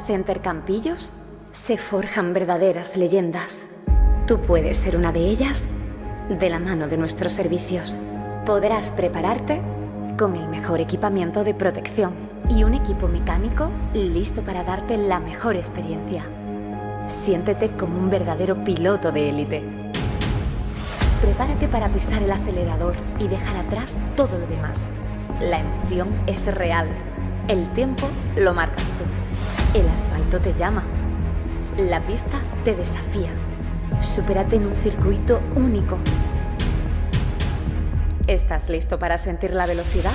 KartCenter Campillos se forjan verdaderas leyendas. Tú puedes ser una de ellas de la mano de nuestros servicios. Podrás prepararte con el mejor equipamiento de protección y un equipo mecánico listo para darte la mejor experiencia. Siéntete como un verdadero piloto de élite. Prepárate para pisar el acelerador y dejar atrás todo lo demás. La emoción es real. El tiempo lo marcas tú. El asfalto te llama. La pista te desafía. Supérate en un circuito único. ¿Estás listo para sentir la velocidad?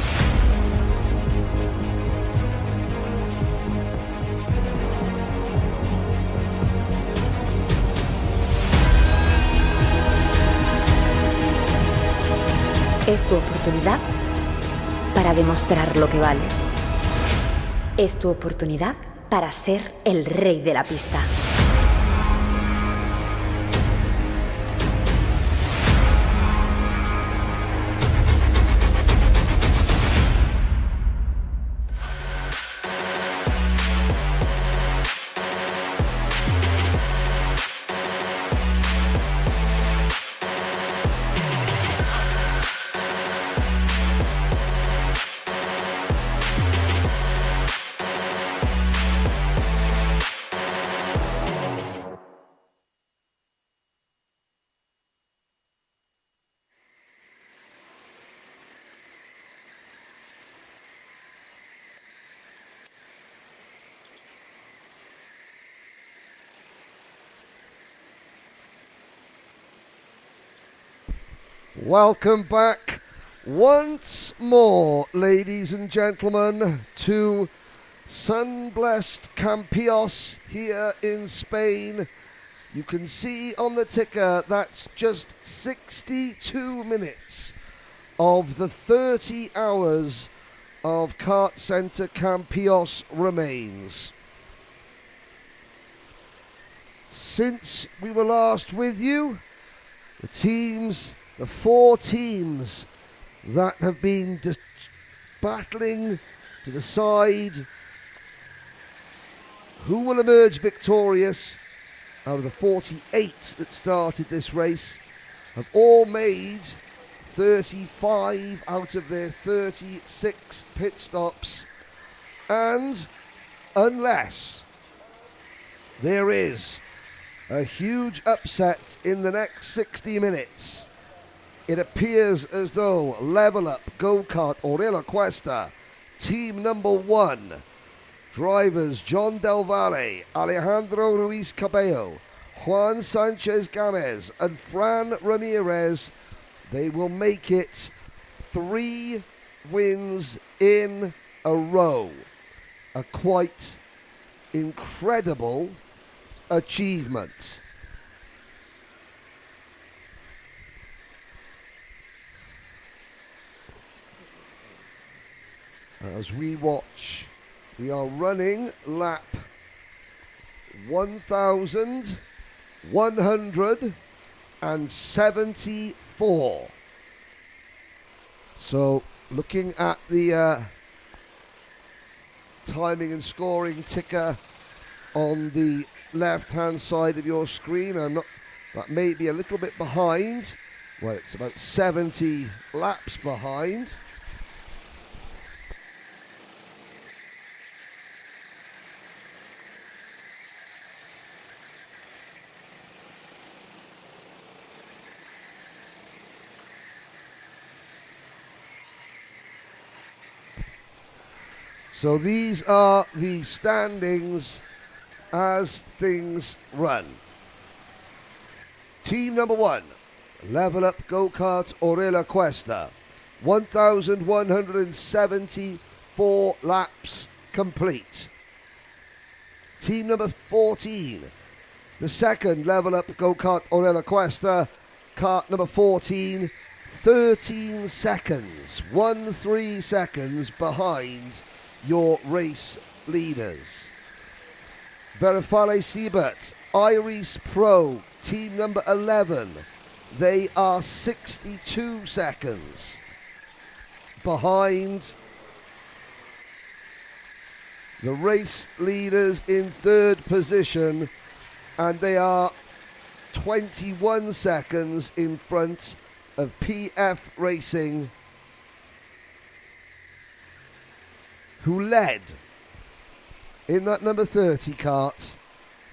Es tu oportunidad para demostrar lo que vales. Es tu oportunidad para ser el rey de la pista. Welcome back once more, ladies and gentlemen, to sun-blessed Campillos here in Spain. You can see on the ticker that's just 62 minutes of the 30 hours of KartCenter Campillos remains. Since we were last with you, the four teams that have been battling to decide who will emerge victorious out of the 48 that started this race have all made 35 out of their 36 pit stops, and unless there is a huge upset in the next 60 minutes, it appears as though Level Up, Go-Kart, Orella Cuesta, team number 1, drivers John Delval, Alejandro Ruiz Cabello, Juan Sanchez Gamez, and Fran Ramirez, they will make it 3 wins in a row. A quite incredible achievement. As we watch, we are running lap 1,174. So looking at the timing and scoring ticker on the left-hand side of your screen, that may be a little bit behind. Well, it's about 70 laps behind. So these are the standings as things run. Team number 1, Level Up Go-Kart Orella Cuesta, 1,174 laps complete. Team number 14, the second Level Up Go-Kart Orella Cuesta, kart number 14, 13 seconds, 13 seconds behind your race leaders. Verifale Siebert, Iris Pro, team number 11, they are 62 seconds behind The race leaders in third position, and they are 21 seconds in front of PF Racing, who led in that number 30 kart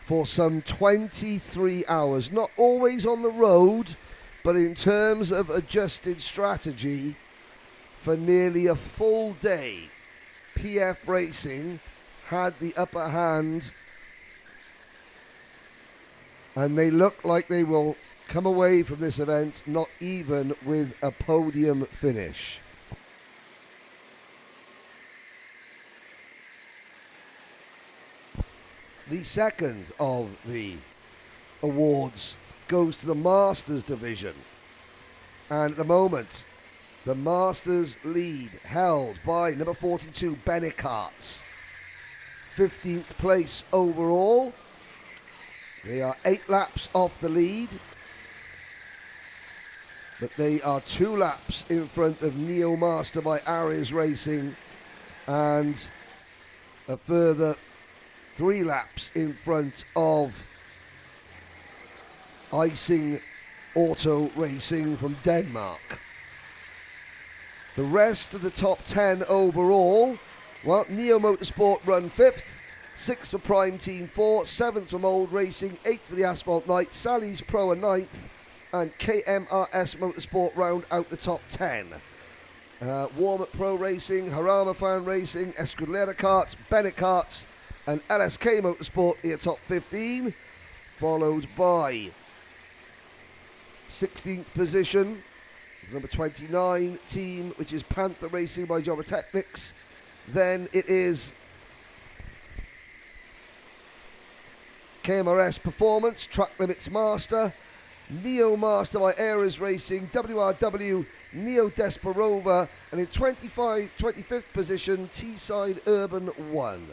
for some 23 hours. Not always on the road, but in terms of adjusted strategy, for nearly a full day, PF Racing had the upper hand, and they look like they will come away from this event not even with a podium finish. The second of the awards goes to the Masters division, and at the moment the Masters lead held by number 42 Benekarts, 15th place overall. They are 8 laps off the lead, but they are 2 laps in front of Neo Master by Ares Racing, and a further 3 laps in front of Icing Auto Racing from Denmark. The rest of the top 10 overall, well, Neo Motorsport run 5th, 6th for Prime Team 4, 7th for Mold Racing, 8th for the Asphalt Knights, Sally's Pro are 9th, and KMRS Motorsport round out the top 10. Warm-up Pro Racing, Harama Fan Racing, Escudera Karts, Bennett Karts, and LSK Motorsport here top 15, followed by 16th position, number 29 team, which is Panther Racing by Jobber Technics. Then it is KMRS Performance, Track Limits Master, Neo Master by Ares Racing, WRW, Neo Desperova, and in 25th position, Teesside Urban 1.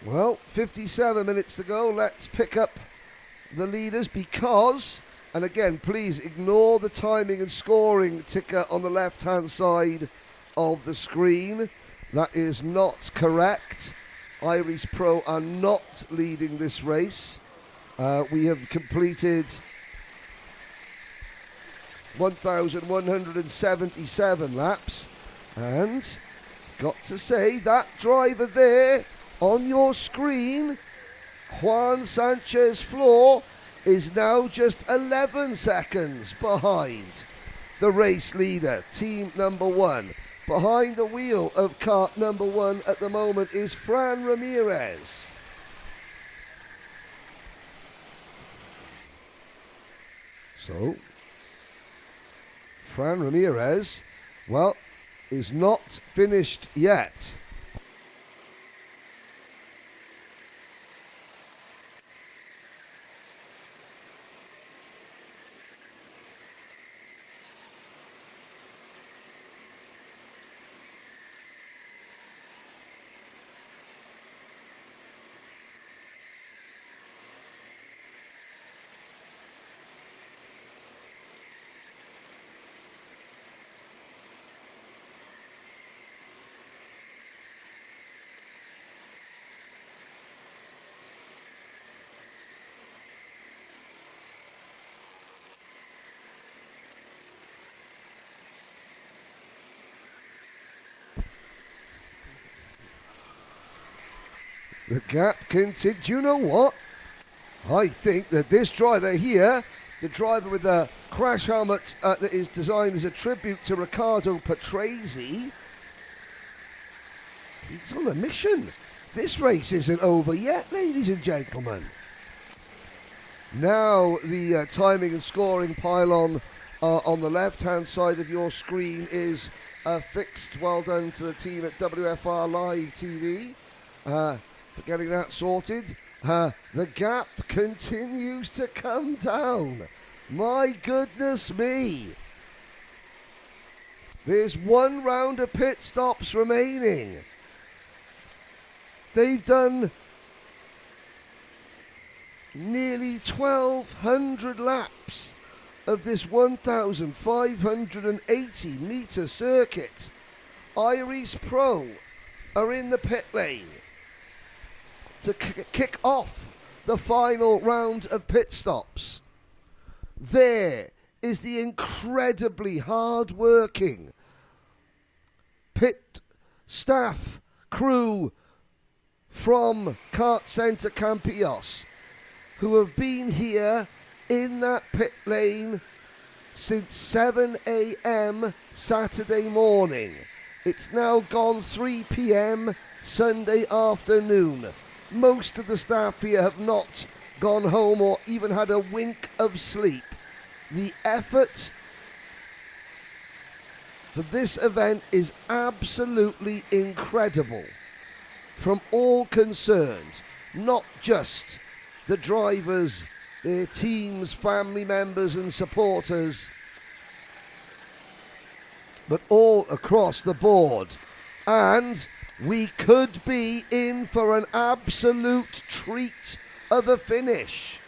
Well, 57 minutes to go. Let's pick up the leaders because, and again, please ignore the timing and scoring ticker on the left-hand side of the screen. That is not correct. Iris Pro are not leading this race. We have completed 1,177 laps, and got to say, that driver there on your screen, Juan Sanchez Flor, is now just 11 seconds behind the race leader, team number 1. Behind the wheel of kart number 1 at the moment is Fran Ramirez. So, Fran Ramirez, well, is not finished yet. The gap continues. Do you know what? I think that this driver here, the driver with the crash helmet that is designed as a tribute to Riccardo Patrese, he's on a mission. This race isn't over yet, ladies and gentlemen. Now the timing and scoring pylon on the left-hand side of your screen is fixed. Well done to the team at WFR Live TV. For getting that sorted. The gap continues to come down. My goodness me. There's 1 round of pit stops remaining. They've done nearly 1,200 laps of this 1,580 metre circuit Iris Pro are in the pit lane to kick off the final round of pit stops. There is the incredibly hard-working pit staff crew from KartCenter Campillos who have been here in that pit lane since 7 a.m. Saturday morning. It's now gone 3 p.m. Sunday afternoon. Most of the staff here have not gone home or even had a wink of sleep. The effort for this event is absolutely incredible from all concerned, not just the drivers, their teams, family members and supporters, but all across the board. And we could be in for an absolute treat of a finish,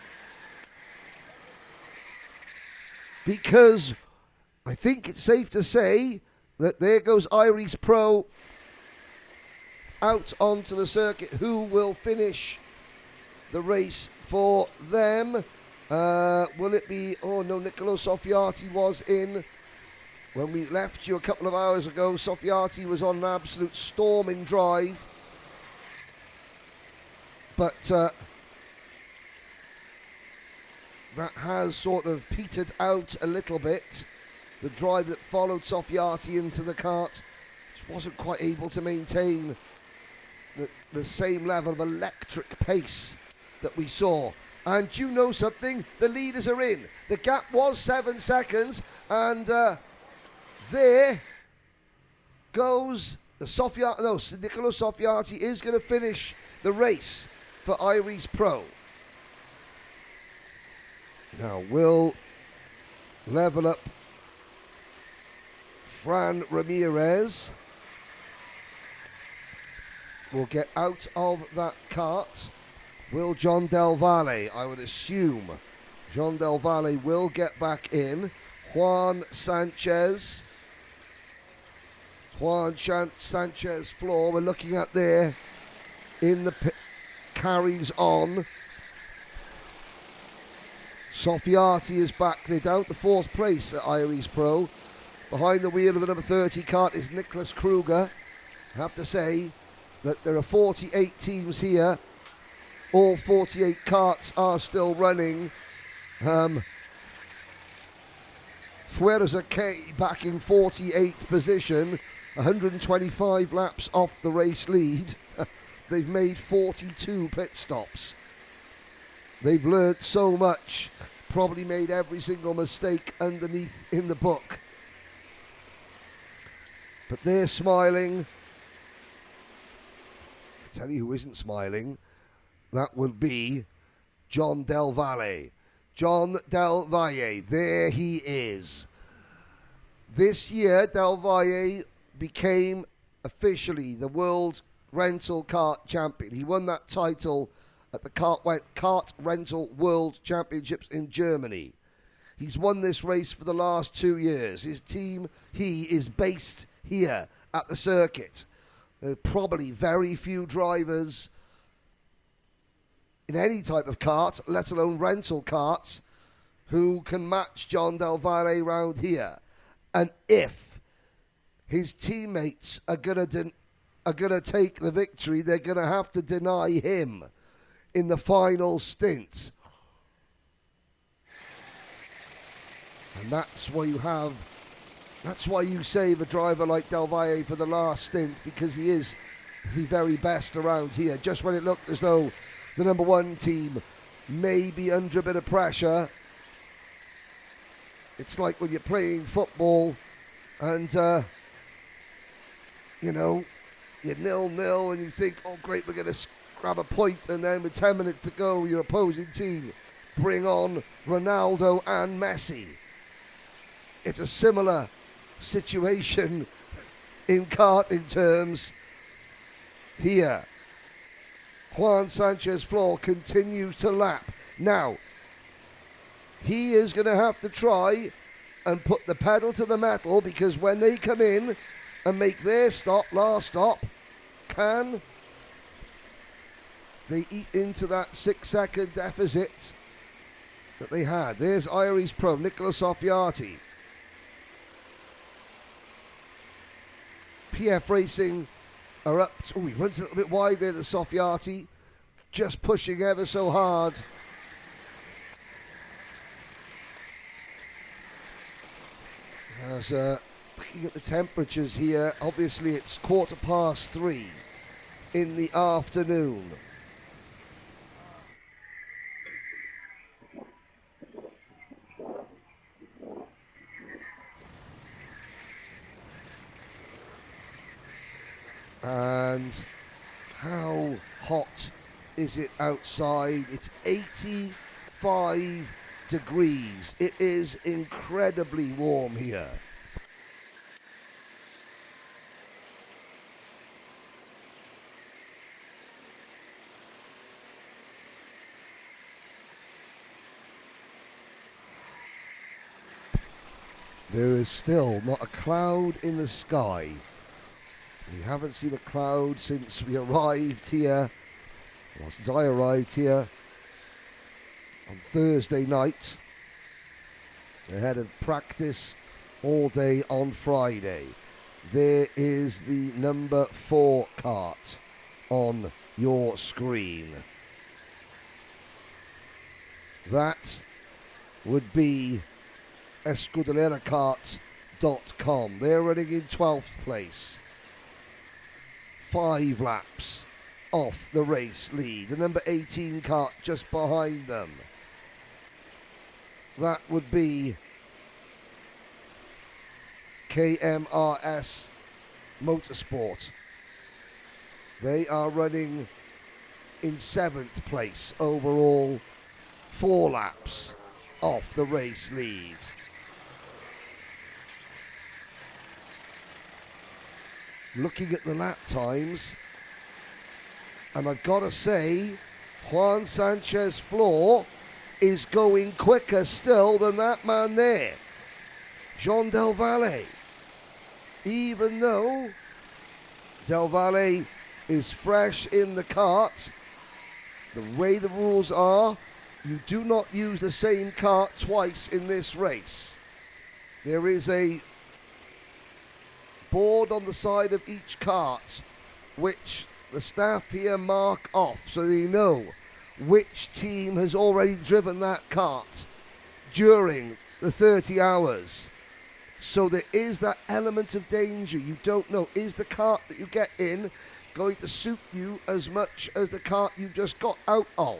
because I think it's safe to say that there goes Iris Pro out onto the circuit. Who will finish the race for them? Will it be, oh no, Niccolo Soffiati was in. When we left you a couple of hours ago, Soffiati was on an absolute storming drive. But that has sort of petered out a little bit. The drive that followed Soffiati into the kart wasn't quite able to maintain the same level of electric pace that we saw. And you know something? The leaders are in. The gap was 7 seconds, and there goes the Niccolo Soffiati is going to finish the race for Iris Pro. Now we'll level up Fran Ramirez. Will get out of that kart. Will John Del Valle, I would assume. John Del Valle will get back in. Juan Sanchez floor we're looking at there in the pit, carries on. Soffiati is back. They're down to 4th place at Iris Pro. Behind the wheel of the number 30 kart is Nicholas Kruger. I have to say that there are 48 teams here. All 48 karts are still running. Fuerza K back in 48th position, 125 laps off the race lead. They've made 42 pit stops. They've learnt so much, probably made every single mistake underneath in the book. But they're smiling. I tell you who isn't smiling. That would be John Del Valle. John Del Valle, there he is. This year, Del Valle became officially the World Rental Kart Champion. He won that title at the Kart Rental World Championships in Germany. He's won this race for the last 2 years. His team, he is based here at the circuit. There are probably very few drivers in any type of kart, let alone rental karts, who can match John Del Valle round here. And if his teammates are gonna take the victory, they're gonna have to deny him in the final stint. And that's why you save a driver like Del Valle for the last stint, because he is the very best around here. Just when it looked as though the number 1 team may be under a bit of pressure, it's like when you're playing football and, you're 0-0 and you think, oh great, we're going to grab a point, and then with 10 minutes to go, your opposing team bring on Ronaldo and Messi. It's a similar situation in karting terms here. Juan Sanchez Flor continues to lap. Now, he is going to have to try and put the pedal to the metal, because when they come in, and make their stop, last stop. Can they eat into that 6-second deficit that they had? There's Irish Pro, Nicola Soffiati. PF Racing are up. He runs a little bit wide there to Soffiati. Just pushing ever so hard. As looking at the temperatures here, obviously it's 3:15 in the afternoon. And how hot is it outside? It's 85 degrees. It is incredibly warm here. There is still not a cloud in the sky. We haven't seen a cloud since we arrived here, well, since I arrived here on Thursday night, ahead of practice all day on Friday. There is the number 4 kart on your screen. That would be escudeleracart.com. They're running in 12th place. 5 laps off the race lead. The number 18 kart just behind them. That would be KMRS Motorsport. They are running in 7th place overall, 4 laps off the race lead. Looking at the lap times, and I've got to say, Juan Sanchez Flor is going quicker still than that man there, Jean Del Valle. Even though Del Valle is fresh in the kart, the way the rules are, you do not use the same kart twice in this race. There is a board on the side of each kart which the staff here mark off so they know which team has already driven that kart during the 30 hours. So there is that element of danger. You don't know, is the kart that you get in going to suit you as much as the kart you just got out of?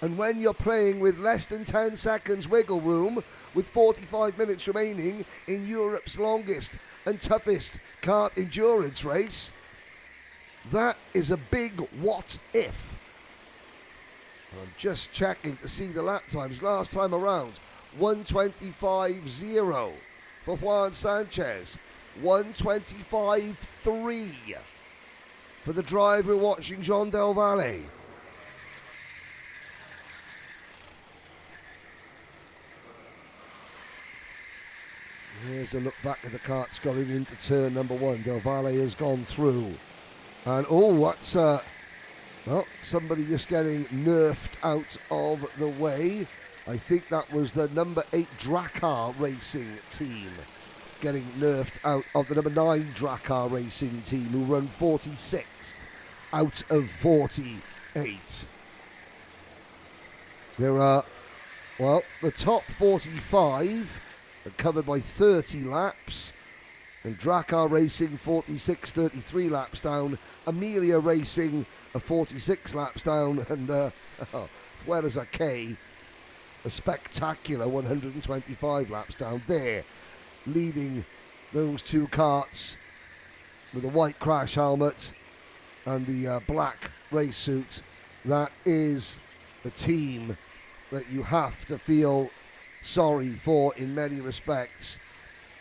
And when you're playing with less than 10 seconds wiggle room, with 45 minutes remaining in Europe's longest and toughest kart endurance race, that is a big what if. I'm just checking to see the lap times. Last time around, 1:25.0 for Juan Sanchez, 1:25.3 for the driver watching Jean Del Valle. Here's a look back at the karts going into turn number 1. Del Valle has gone through. And what's somebody just getting nerfed out of the way. I think that was the number 8 Drakkar Racing team getting nerfed out of the number 9 Drakkar Racing team, who run 46th out of 48. There are, the top 45 are covered by 30 laps, and Drakkar Racing 46, 33 laps down, Amelia Racing 46 laps down, and Fueras K a spectacular 125 laps down there, leading those 2 karts with the white crash helmet and the black race suit. That is the team that you have to feel sorry for in many respects.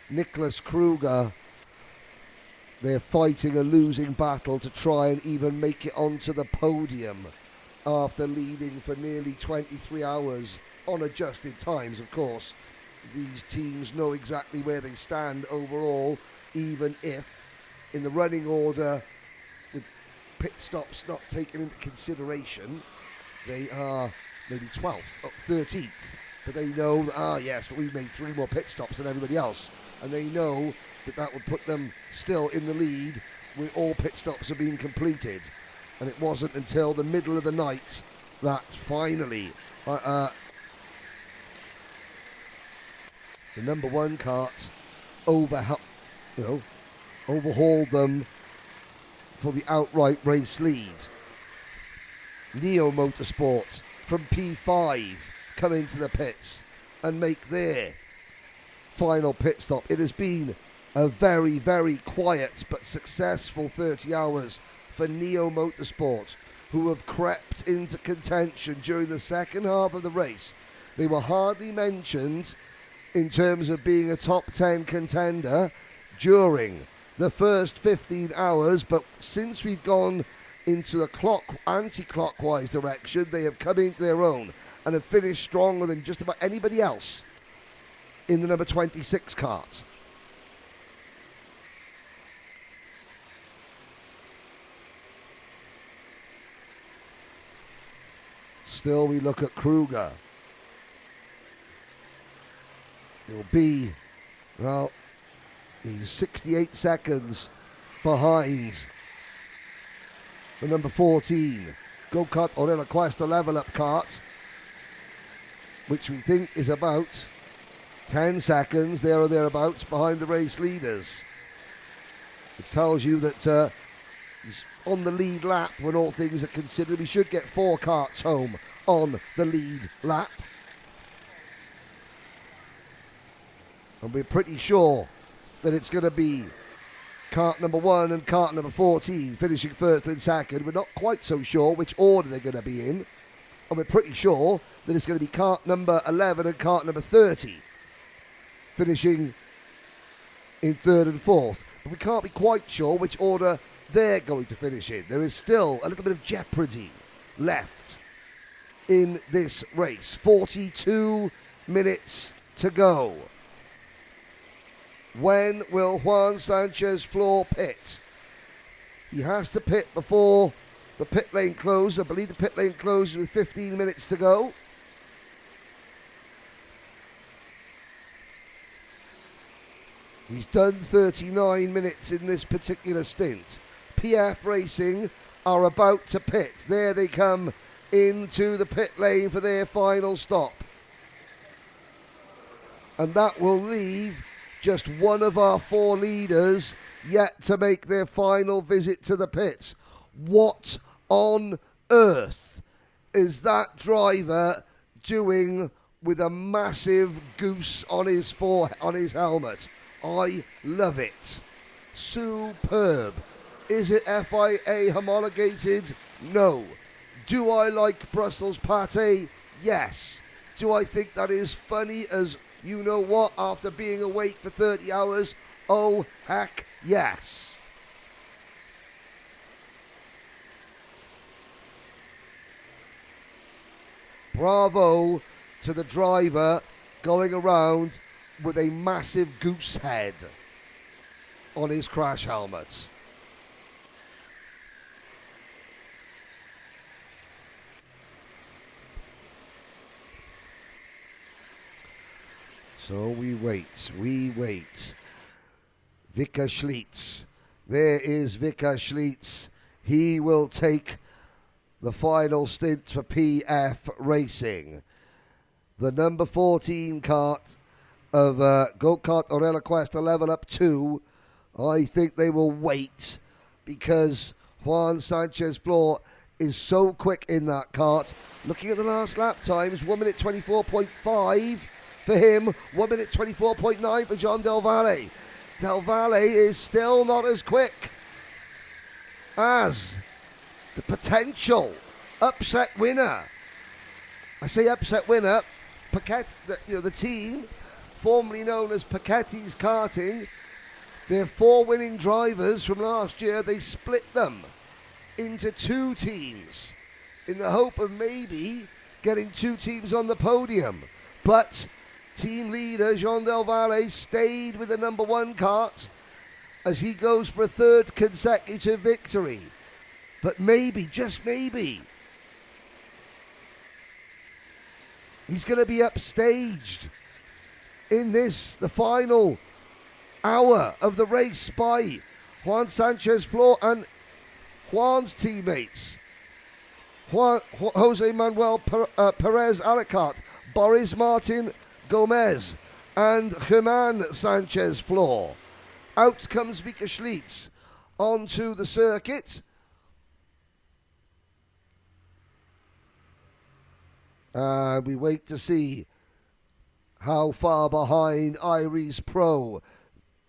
Nicholas Kruger, they're fighting a losing battle to try and even make it onto the podium after leading for nearly 23 hours on adjusted times, of course. these teams know exactly where they stand overall, even if in the running order, with pit stops not taken into consideration, they are maybe 12th, 13th. But they know that, yes, but we've made 3 more pit stops than everybody else. And they know that that would put them still in the lead when all pit stops have been completed. And it wasn't until the middle of the night that finally the number 1 kart overhauled them for the outright race lead. Neo Motorsport from P5 come into the pits and make their final pit stop. It has been a very, very quiet but successful 30 hours for Neo Motorsport, who have crept into contention during the second half of the race. They were hardly mentioned in terms of being a top 10 contender during the first 15 hours, but since we've gone into a anti-clockwise direction, they have come into their own and have finished stronger than just about anybody else in the number 26 kart. Still, we look at Kruger. He'll be, well, he's 68 seconds behind the number 14 Go-Kart Organiza level up kart, which we think is about 10 seconds there or thereabouts behind the race leaders, which tells you that he's on the lead lap when all things are considered. We should get 4 karts home on the lead lap, and we're pretty sure that it's going to be kart number 1 and kart number 14 finishing first and second. We're not quite so sure which order they're going to be in, and we're pretty sure that it's going to be kart number 11 and kart number 30 finishing in third and fourth. But we can't be quite sure which order they're going to finish in. There is still a little bit of jeopardy left in this race. 42 minutes to go. When will Juan Sanchez Flor pit? He has to pit before the pit lane closes. I believe the pit lane closes with 15 minutes to go. He's done 39 minutes in this particular stint. PF Racing are about to pit. There they come into the pit lane for their final stop. And that will leave just one of our 4 leaders yet to make their final visit to the pits. What on earth is that driver doing with a massive goose on his helmet? I love it. Superb. Is it FIA homologated? No. Do I like Brussels pate? Yes. Do I think that is funny as you know what after being awake for 30 hours? Oh, heck yes. Bravo to the driver going around with a massive goose head on his crash helmet. So we wait. Vicker Schlitz. There is Vicker Schlitz. He will take the final stint for PF Racing. The number 14 kart of Go-Kart Organiza Level Up 2, I think they will wait because Juan Sanchez Flor is so quick in that kart. Looking at the last lap times, 1 minute 24.5 for him, 1 minute 24.9 for John Delval. Delval is still not as quick as the potential upset winner. I say upset winner, Paquette, the team formerly known as Paquette's Karting. Their 4 winning drivers from last year, they split them into 2 teams in the hope of maybe getting 2 teams on the podium. But team leader Jean Delval stayed with the number 1 kart as he goes for a 3rd consecutive victory. But maybe, just maybe, he's going to be upstaged in this, the final hour of the race, by Juan Sanchez Flor and Juan's teammates. Jose Manuel Perez Alacat, Boris Martin Gomez, and German Sanchez Flor. Out comes Vika Schlitz onto the circuit. And we wait to see how far behind Iris Pro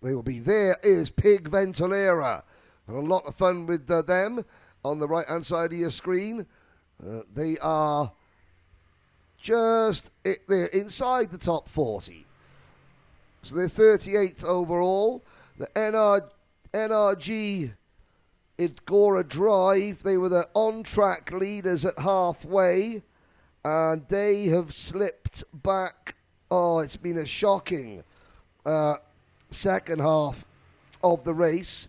they will be. There is Pig Ventilera. Had a lot of fun with them on the right-hand side of your screen. They are just they're inside the top 40. So they're 38th overall. The NRG Idgora Drive, they were the on-track leaders at halfway, and they have slipped back. Oh, it's been a shocking second half of the race.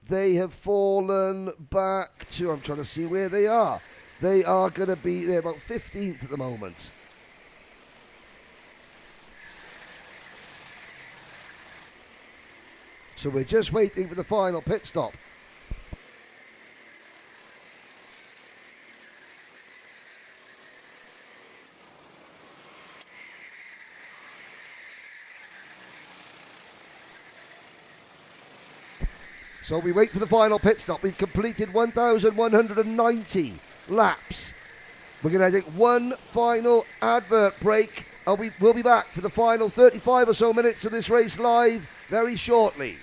They have fallen back to, I'm trying to see where they are. They are going to be, they're about 15th at the moment. So we're just waiting for the final pit stop. So we wait for the final pit stop. We've completed 1,190 laps. We're going to take one final advert break, and we'll be back for the final 35 or so minutes of this race live very shortly.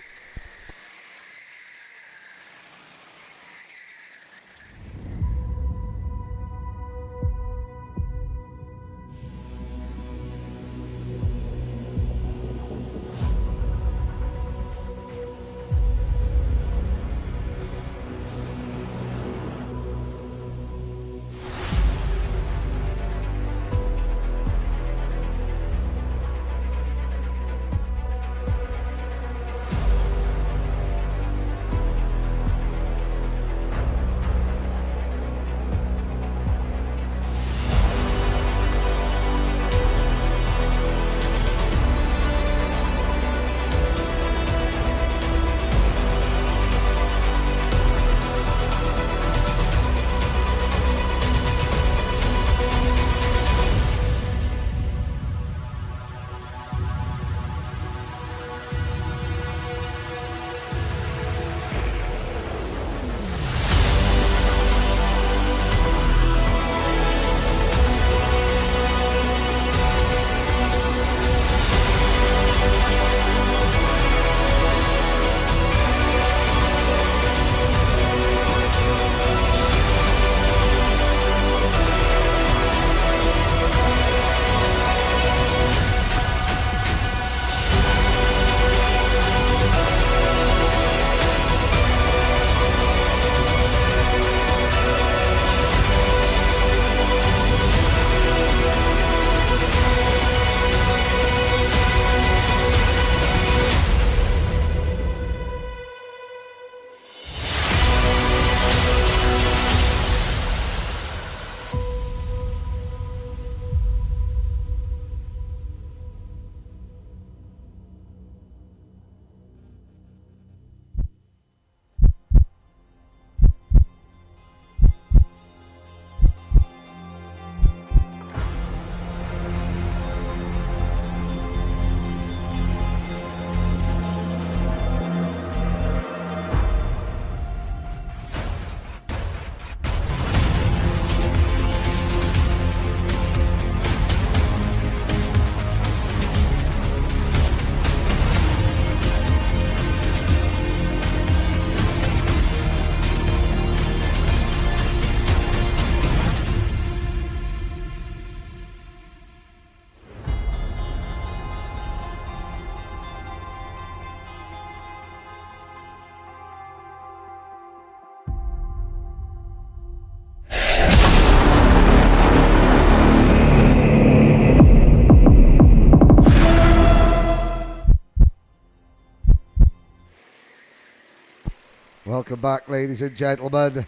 Welcome back, ladies and gentlemen.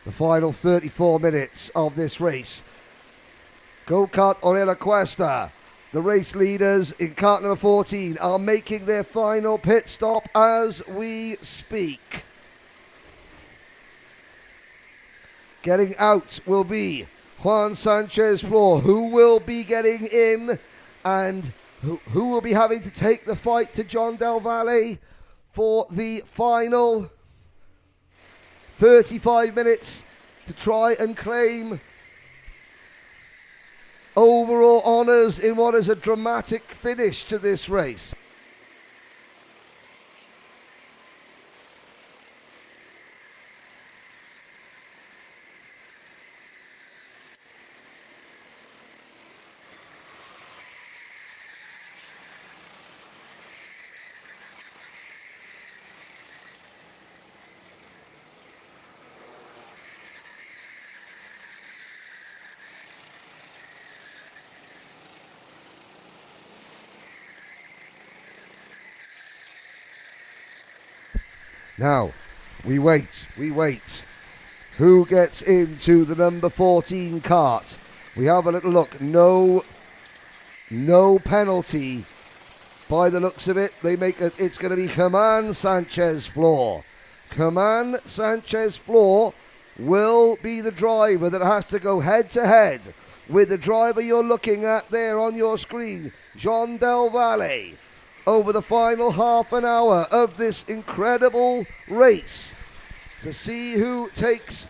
The final 34 minutes of this race. Go-Kart Orella Cuesta. The race leaders in kart number 14 are making their final pit stop as we speak. Getting out will be Juan Sanchez Flor, who will be getting in and who will be having to take the fight to John Delval for the final 35 minutes to try and claim overall honours in what is a dramatic finish to this race. Now, we wait. Who gets into the number 14 kart? We have a little look. No penalty by the looks of it. They make it. It's going to be Germán Sánchez Flor. Germán Sánchez Flor will be the driver that has to go head-to-head with the driver you're looking at there on your screen, John Delval, over the final half an hour of this incredible race to see who takes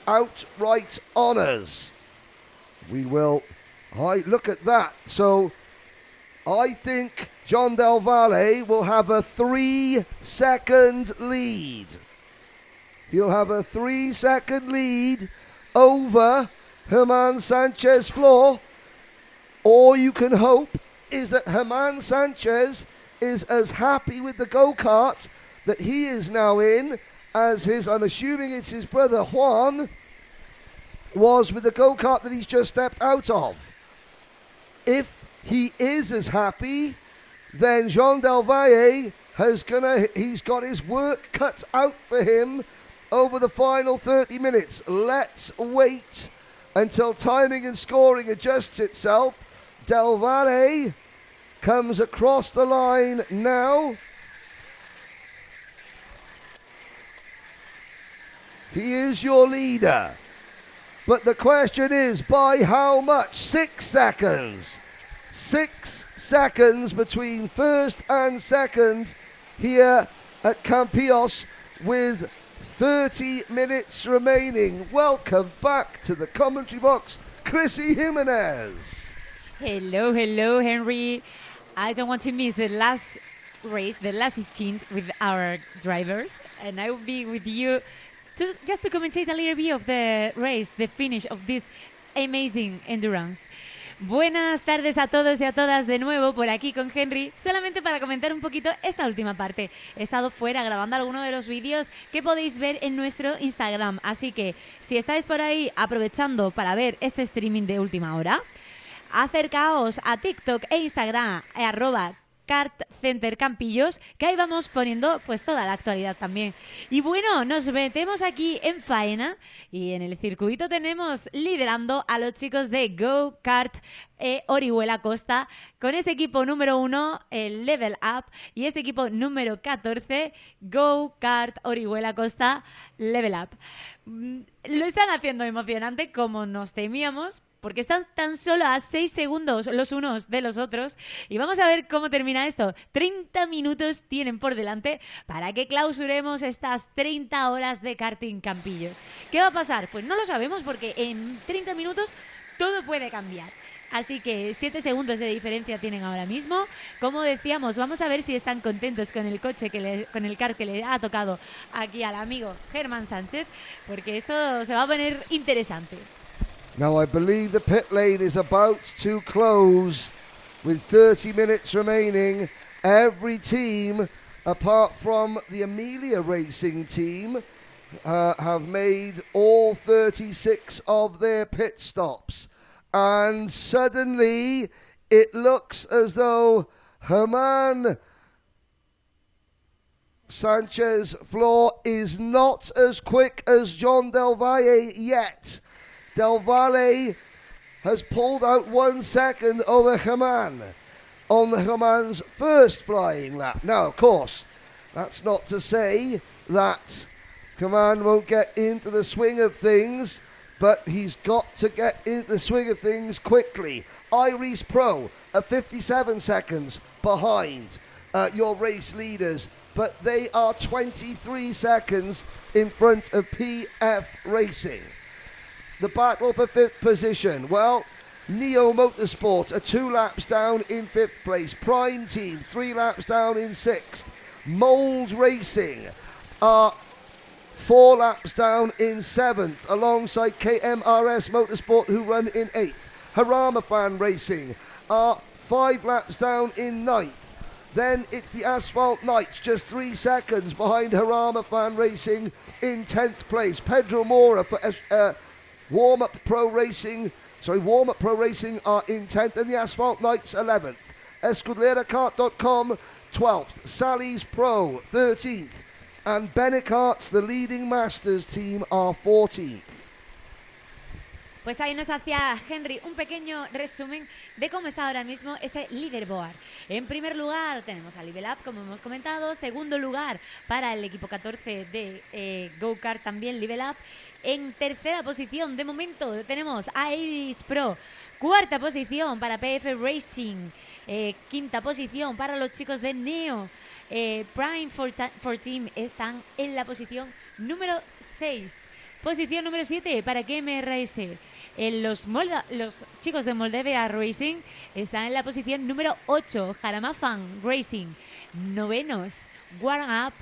outright honours. Look at that. So I think John Delval will have a 3-second lead. He'll have a 3-second lead over Germán Sánchez Flor. All you can hope is that Germán Sánchez is as happy with the go-kart that he is now in as his, I'm assuming it's his brother Juan, was with the go-kart that he's just stepped out of. If he is as happy, then Jean Delval he's got his work cut out for him over the final 30 minutes. Let's wait until timing and scoring adjusts itself. Delval comes across the line now. He is your leader. But the question is, by how much? 6 seconds. 6 seconds between first and second here at Campillos with 30 minutes remaining. Welcome back to the commentary box, Chrissy Jimenez. Hello, Henry. I don't want to miss the last race, the last stint with our drivers, and I will be with you just to commentate a little bit of the race, the finish of this amazing endurance. Buenas tardes a todos y a todas de nuevo por aquí con Henry, solamente para comentar un poquito esta última parte. He estado fuera grabando algunos de los vídeos que podéis ver en nuestro Instagram, así que si estáis por ahí aprovechando para ver este streaming de última hora, acercaos a TikTok e Instagram @KartCenter Campillos, que ahí vamos poniendo pues toda la actualidad también. Y bueno, nos metemos aquí en faena y en el circuito tenemos liderando a los chicos de Go Kart Orihuela Costa, con ese equipo número 1, el Level Up, y ese equipo número 14, Go Kart Orihuela Costa Level Up. Lo están haciendo emocionante como nos temíamos, porque están tan solo a 6 segundos los unos de los otros. Y vamos a ver cómo termina esto. 30 minutos tienen por delante para que clausuremos estas 30 horas de karting Campillos. ¿Qué va a pasar? Pues no lo sabemos, porque en 30 minutos todo puede cambiar. Así que 7 segundos de diferencia tienen ahora mismo. Como decíamos, vamos a ver si están contentos con el coche, con el kart que le ha tocado aquí al amigo Germán Sánchez, porque esto se va a poner interesante. Now I believe the pit lane is about to close with 30 minutes remaining. Every team, apart from the Amelia Racing team, have made all 36 of their pit stops. And suddenly it looks as though Germán Sanchez Flor is not as quick as John Del Valle yet. Del Valle has pulled out 1 second over Germán on the Germán's first flying lap. Now, of course, that's not to say that Germán won't get into the swing of things, but he's got to get into the swing of things quickly. Iris Pro are 57 seconds behind your race leaders, but they are 23 seconds in front of PF Racing. The battle for 5th position, well, Neo Motorsport are 2 laps down in 5th place. Prime Team 3 laps down in 6th. Mold Racing are 4 laps down in 7th, alongside KMRS Motorsport, who run in 8th. Harama Fan Racing are 5 laps down in 9th. Then it's the Asphalt Knights, just 3 seconds behind Harama Fan Racing in 10th place. Pedro Mora for Warm-Up Pro Racing are in 10th, and the Asphalt Knights 11th. EscudeleraKart.com 12th. Sally's Pro 13th. And Benecarts, the leading Masters team, are 14th. Pues ahí nos hacía Henry un pequeño resumen de cómo está ahora mismo ese leaderboard. En primer lugar tenemos a Level Up, como hemos comentado. Segundo lugar para el equipo 14 de Go-Kart, también Level Up. En tercera posición, de momento, tenemos a Iris Pro. Cuarta posición para PF Racing. Quinta posición para los chicos de Neo. Prime for Team están en la posición número 6. Posición número 7 para KMRS. Los chicos de Moldavia Racing están en la posición número 8. Jarama Fan Racing. Novenos. Warm Up.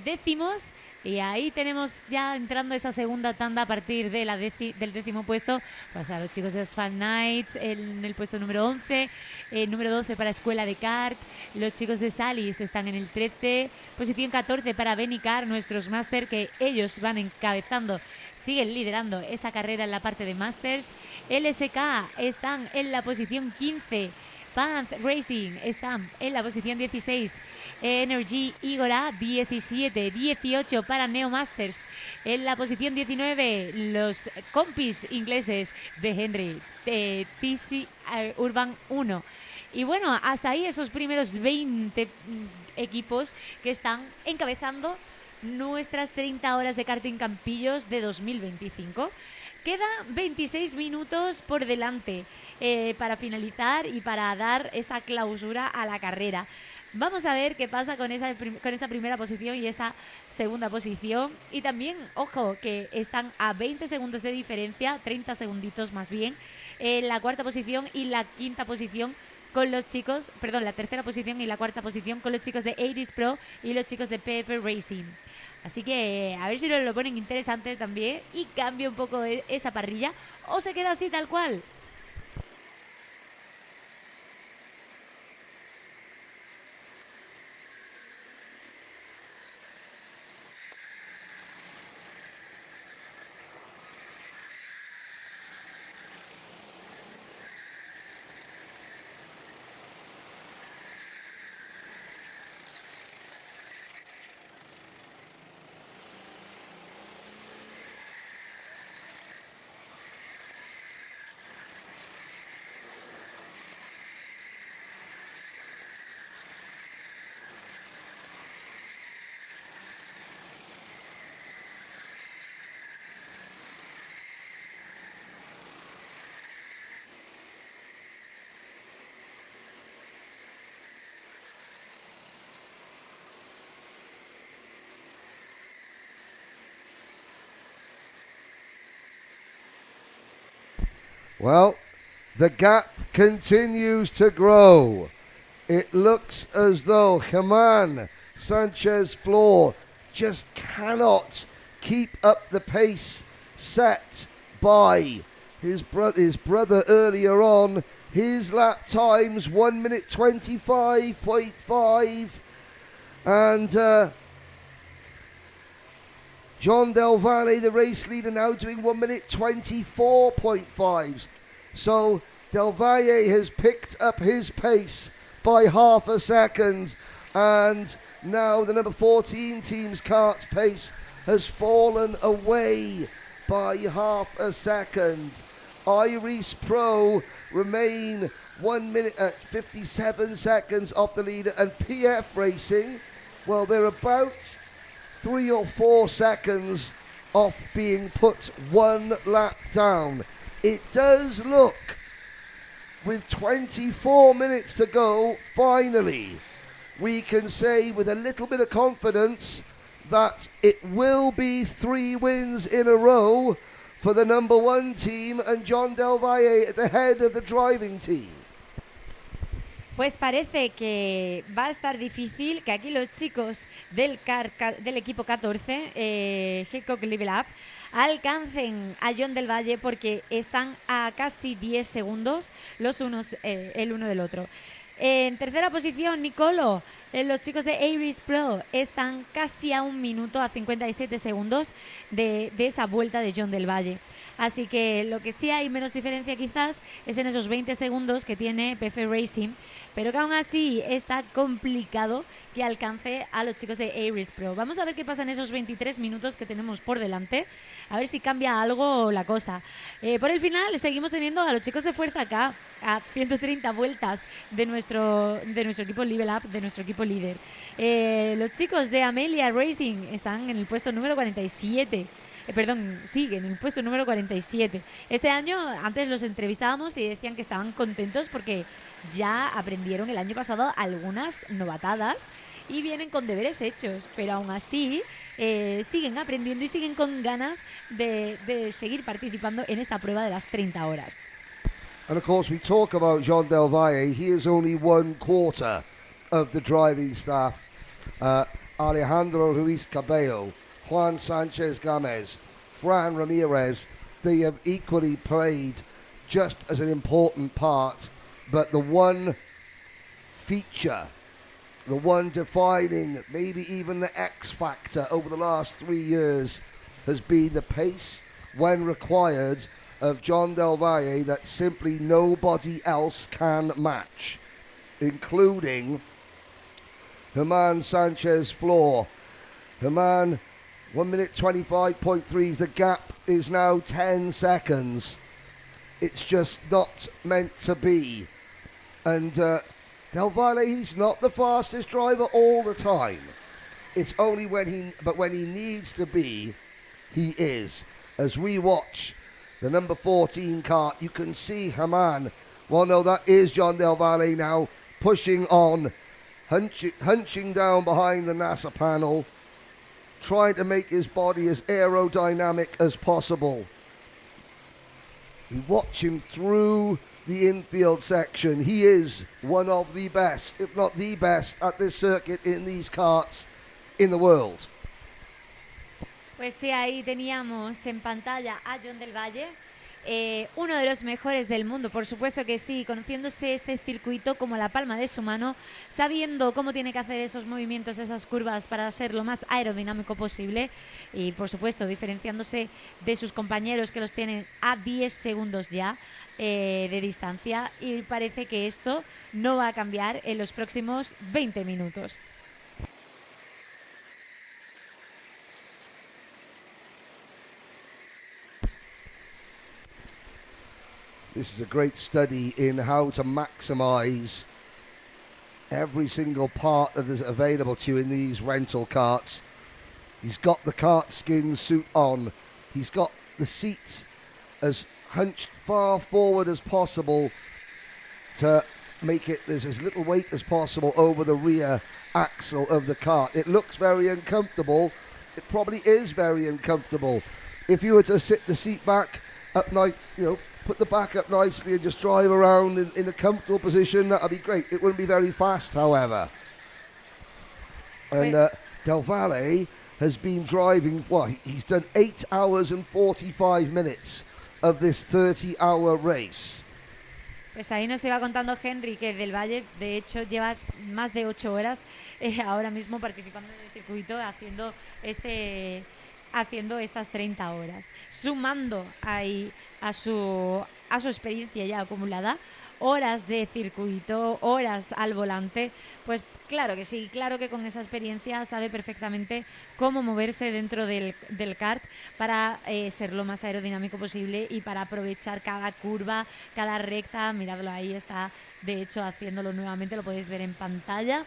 Décimos. Y ahí tenemos ya entrando esa segunda tanda a partir de del 10º puesto. Pues a los chicos de Asphalt Knights en el puesto número 11. Número 12 para Escuela de Kart. Los chicos de Salis están en el 13. Posición 14 para Benicar, nuestros Master, que ellos van encabezando, siguen liderando esa carrera en la parte de Masters. LSK están en la posición 15. Panth Racing están en la posición 16. Energy Igora 17. 18 para Neo Masters. En la posición 19 los compis ingleses de Henry, TC Urban 1. Y bueno, hasta ahí esos primeros 20 equipos que están encabezando nuestras 30 horas de karting Campillos de 2025. Quedan 26 minutos por delante para finalizar y para dar esa clausura a la carrera. Vamos a ver qué pasa con esa primera posición y esa segunda posición. Y también, ojo, que están a 20 segundos de diferencia, 30 segunditos más bien, la cuarta posición y la quinta posición con los chicos, perdón, la tercera posición y la cuarta posición con los chicos de 80s Pro y los chicos de PF Racing. Así que a ver si nos lo ponen interesante también y cambia un poco esa parrilla o se queda así tal cual. Well, the gap continues to grow. It looks as though Germán Sanchez Flor just cannot keep up the pace set by his brother earlier on. His lap times 1 minute 25.5 and John Del Valle, the race leader, now doing 1 minute 24.5. So Del Valle has picked up his pace by half a second and Now the number 14 team's kart's pace has fallen away by half a second. Iris Pro remain 1 minute at 57 seconds off the leader, and PF Racing, well, they're about 3 or 4 seconds off being put 1 lap down. It does look, with 24 minutes to go, finally, we can say with a little bit of confidence that it will be 3 wins in a row for the number 1 team and John Del Valle at the head of the driving team. Pues parece que va a estar difícil que aquí los chicos del equipo 14, Hickok Level Up, alcancen a John Del Valle, porque están a casi 10 segundos los unos, el uno del otro. En tercera posición, Nicolo, los chicos de Iris Pro están casi a 1 minuto, a 57 segundos de esa vuelta de John Del Valle. Así que lo que sí hay menos diferencia quizás es en esos 20 segundos que tiene PF Racing, pero que aún así está complicado que alcance a los chicos de Iris Pro. Vamos a ver qué pasa en esos 23 minutos que tenemos por delante, a ver si cambia algo la cosa. Por el final seguimos teniendo a los chicos de Fuerza K a 130 vueltas de nuestro equipo Level Up, de nuestro equipo líder. Los chicos de Amelia Racing están en el puesto número 47. Siguen en el puesto número 47. Este año, antes los entrevistábamos y decían que estaban contentos porque ya aprendieron el año pasado algunas novatadas y vienen con deberes hechos, pero aún así siguen aprendiendo y siguen con ganas de seguir participando en esta prueba de las 30 horas. And of course we talk about John Del Valle. He is only 1/4 of the driving staff. Alejandro Ruiz Cabello, Juan Sanchez Gomez, Fran Ramirez, they have equally played just as an important part, but the one feature, the one defining, maybe even the X factor over the last 3 years has been the pace when required of John Del Valle that simply nobody else can match, including German Sanchez Flor. German 1 minute 25.3. The gap is now 10 seconds. It's just not meant to be. And Del Valle, he's not the fastest driver all the time. It's only when he needs to be, he is. As we watch the number 14 kart, you can see Haman. Well, no, that is John Del Valle now, pushing on, hunching down behind the NASA panel, trying to make his body as aerodynamic as possible. We watch him through the infield section. He is one of the best, if not the best, at this circuit in these karts in the world. Pues sí, ahí teníamos en pantalla a John Del Valle, uno de los mejores del mundo, por supuesto que sí, conociéndose este circuito como la palma de su mano, sabiendo cómo tiene que hacer esos movimientos, esas curvas para ser lo más aerodinámico posible y, por supuesto, diferenciándose de sus compañeros que los tienen a 10 segundos ya de distancia, y parece que esto no va a cambiar en los próximos 20 minutos. This is a great study in how to maximize every single part that is available to you in these rental karts. He's got the kart skin suit on. He's got the seats as hunched far forward as possible to make it there's as little weight as possible over the rear axle of the kart. It looks very uncomfortable. It probably is very uncomfortable. If you were to sit the seat back up night, put the back up nicely and just drive around in a comfortable position, that would be great. It wouldn't be very fast, however. And Del Valle has been driving, he's done 8 hours and 45 minutes of this 30-hour race. Pues ahí nos iba contando Henry que Del Valle, de hecho, lleva más de 8 horas ahora mismo participando en el circuito, haciendo estas 30 horas, sumando ahí a su experiencia ya acumulada horas de circuito, horas al volante, pues claro que sí, claro que con esa experiencia sabe perfectamente cómo moverse dentro del kart para ser lo más aerodinámico posible y para aprovechar cada curva, cada recta. Miradlo, ahí está, de hecho, haciéndolo nuevamente, lo podéis ver en pantalla.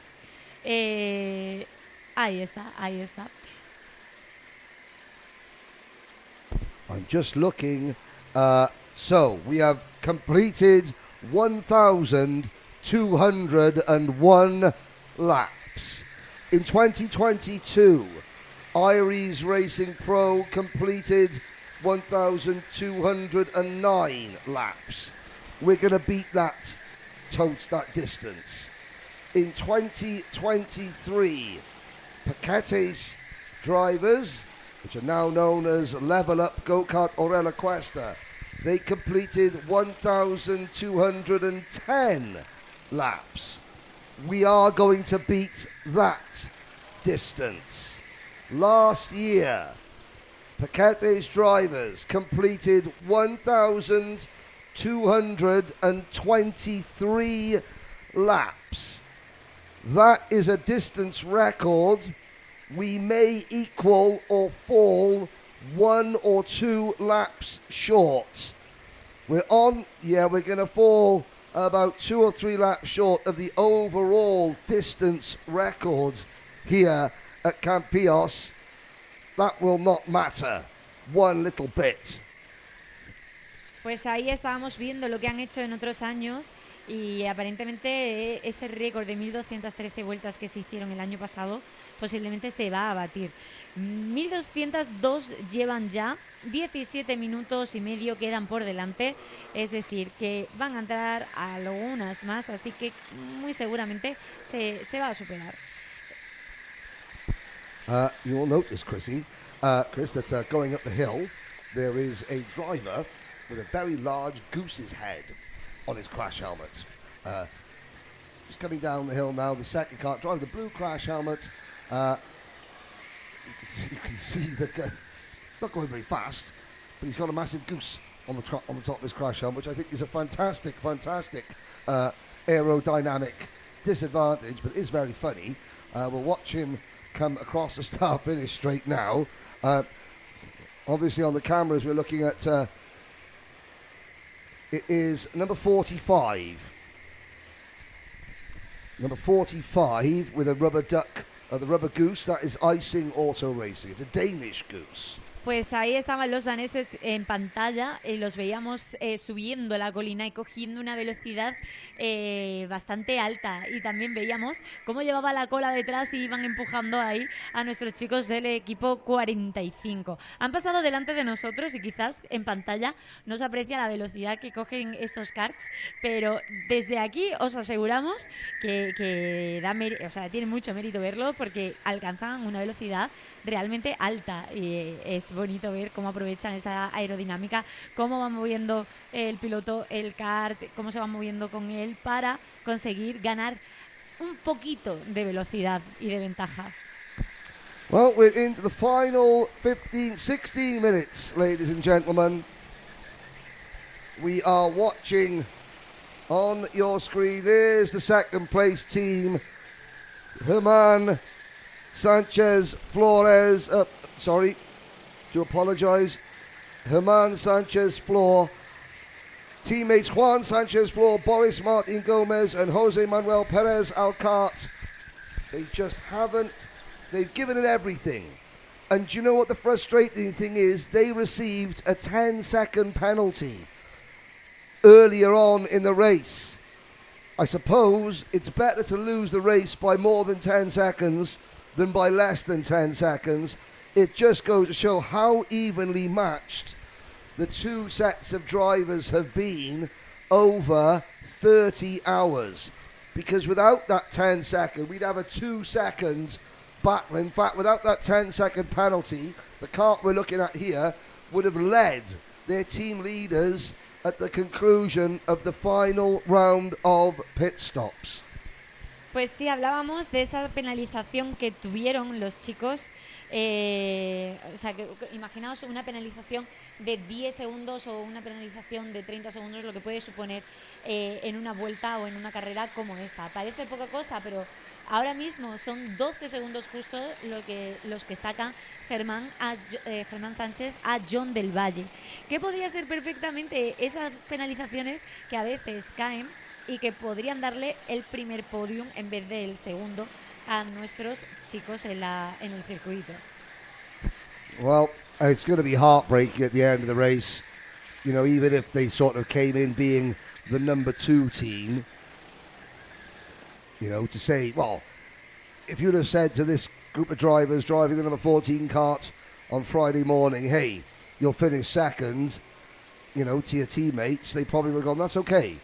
Ahí está, ahí está. I'm just looking. So we have completed 1,201 laps. In 2022, Iris Racing Pro completed 1,209 laps. We're going to beat that distance. In 2023, Paquetes drivers, which are now known as Level Up Go-Kart Orella Cuesta, they completed 1,210 laps. We are going to beat that distance. Last year, Paquetes drivers completed 1,223 laps. That is a distance record. We may equal or fall 1 or 2 laps short. We're going to fall about 2 or 3 laps short of the overall distance record here at Campillos. That will not matter one little bit. Pues ahí estábamos viendo lo que han hecho en otros años y aparentemente ese récord de 1.213 vueltas que se hicieron el año pasado posiblemente se va a batir. 1.202 llevan ya, 17 minutos y medio quedan por delante, es decir, que van a entrar algunas más, así que muy seguramente se va a superar. You'll notice, Chris, that going up the hill, there is a driver with a very large goose's head on his crash helmet. Just coming down the hill now, the second kart driver, the blue crash helmet. You can see the not going very fast, but he's got a massive goose on the top of his crash helmet, which I think is a fantastic aerodynamic disadvantage, but is very funny. We'll watch him come across the start-finish straight now. Obviously on the cameras we're looking at it is number 45. Number 45 with a rubber duck, the rubber goose, that is Icing Auto Racing. It's a Danish goose. Pues ahí estaban los daneses en pantalla y los veíamos subiendo la colina y cogiendo una velocidad bastante alta, y también veíamos cómo llevaba la cola detrás y iban empujando ahí a nuestros chicos del equipo 45. Han pasado delante de nosotros y quizás en pantalla no se aprecia la velocidad que cogen estos karts, pero desde aquí os aseguramos que tiene mucho mérito verlo, porque alcanzan una velocidad realmente alta y es bonito ver cómo aprovechan esa aerodinámica, cómo va moviendo el piloto el kart, cómo se va moviendo con él para conseguir ganar un poquito de velocidad y de ventaja. Well, we're into the final 16 minutes, ladies and gentlemen. We are watching on your screen. There's the second place team. Germán Sánchez Flores, do apologise. Germán Sánchez Flor. Teammates Juan Sánchez Flor, Boris Martin Gomez and Jose Manuel Perez Alcart. They just haven't, they've given it everything. And do you know what the frustrating thing is? They received a 10-second penalty earlier on in the race. I suppose it's better to lose the race by more than 10 seconds than by less than 10 seconds. It just goes to show how evenly matched the two sets of drivers have been over 30 hours. Because without that 10 second, we'd have a 2-second battle. In fact, without that 10-second penalty, the kart we're looking at here would have led their team leaders at the conclusion of the final round of pit stops. Pues sí, hablábamos de esa penalización que tuvieron los chicos O sea, imaginaos una penalización de 10 segundos o una penalización de 30 segundos, lo que puede suponer en una vuelta o en una carrera como esta. Parece poca cosa, pero ahora mismo son 12 segundos justo los que sacan Germán Sánchez a John del Valle, que podría ser perfectamente esas penalizaciones que a veces caen y que podrían darle el primer podium en vez del segundo a nuestros chicos en el circuito. Well, it's going to be heartbreaking at the end of the race, you know, even if they sort of came in being the number 2 team, you know, to say, well, if you'd have said to this group of drivers driving the number 14 kart on Friday morning, hey, you'll finish second, you know, to your teammates, they probably would have gone, that's okay.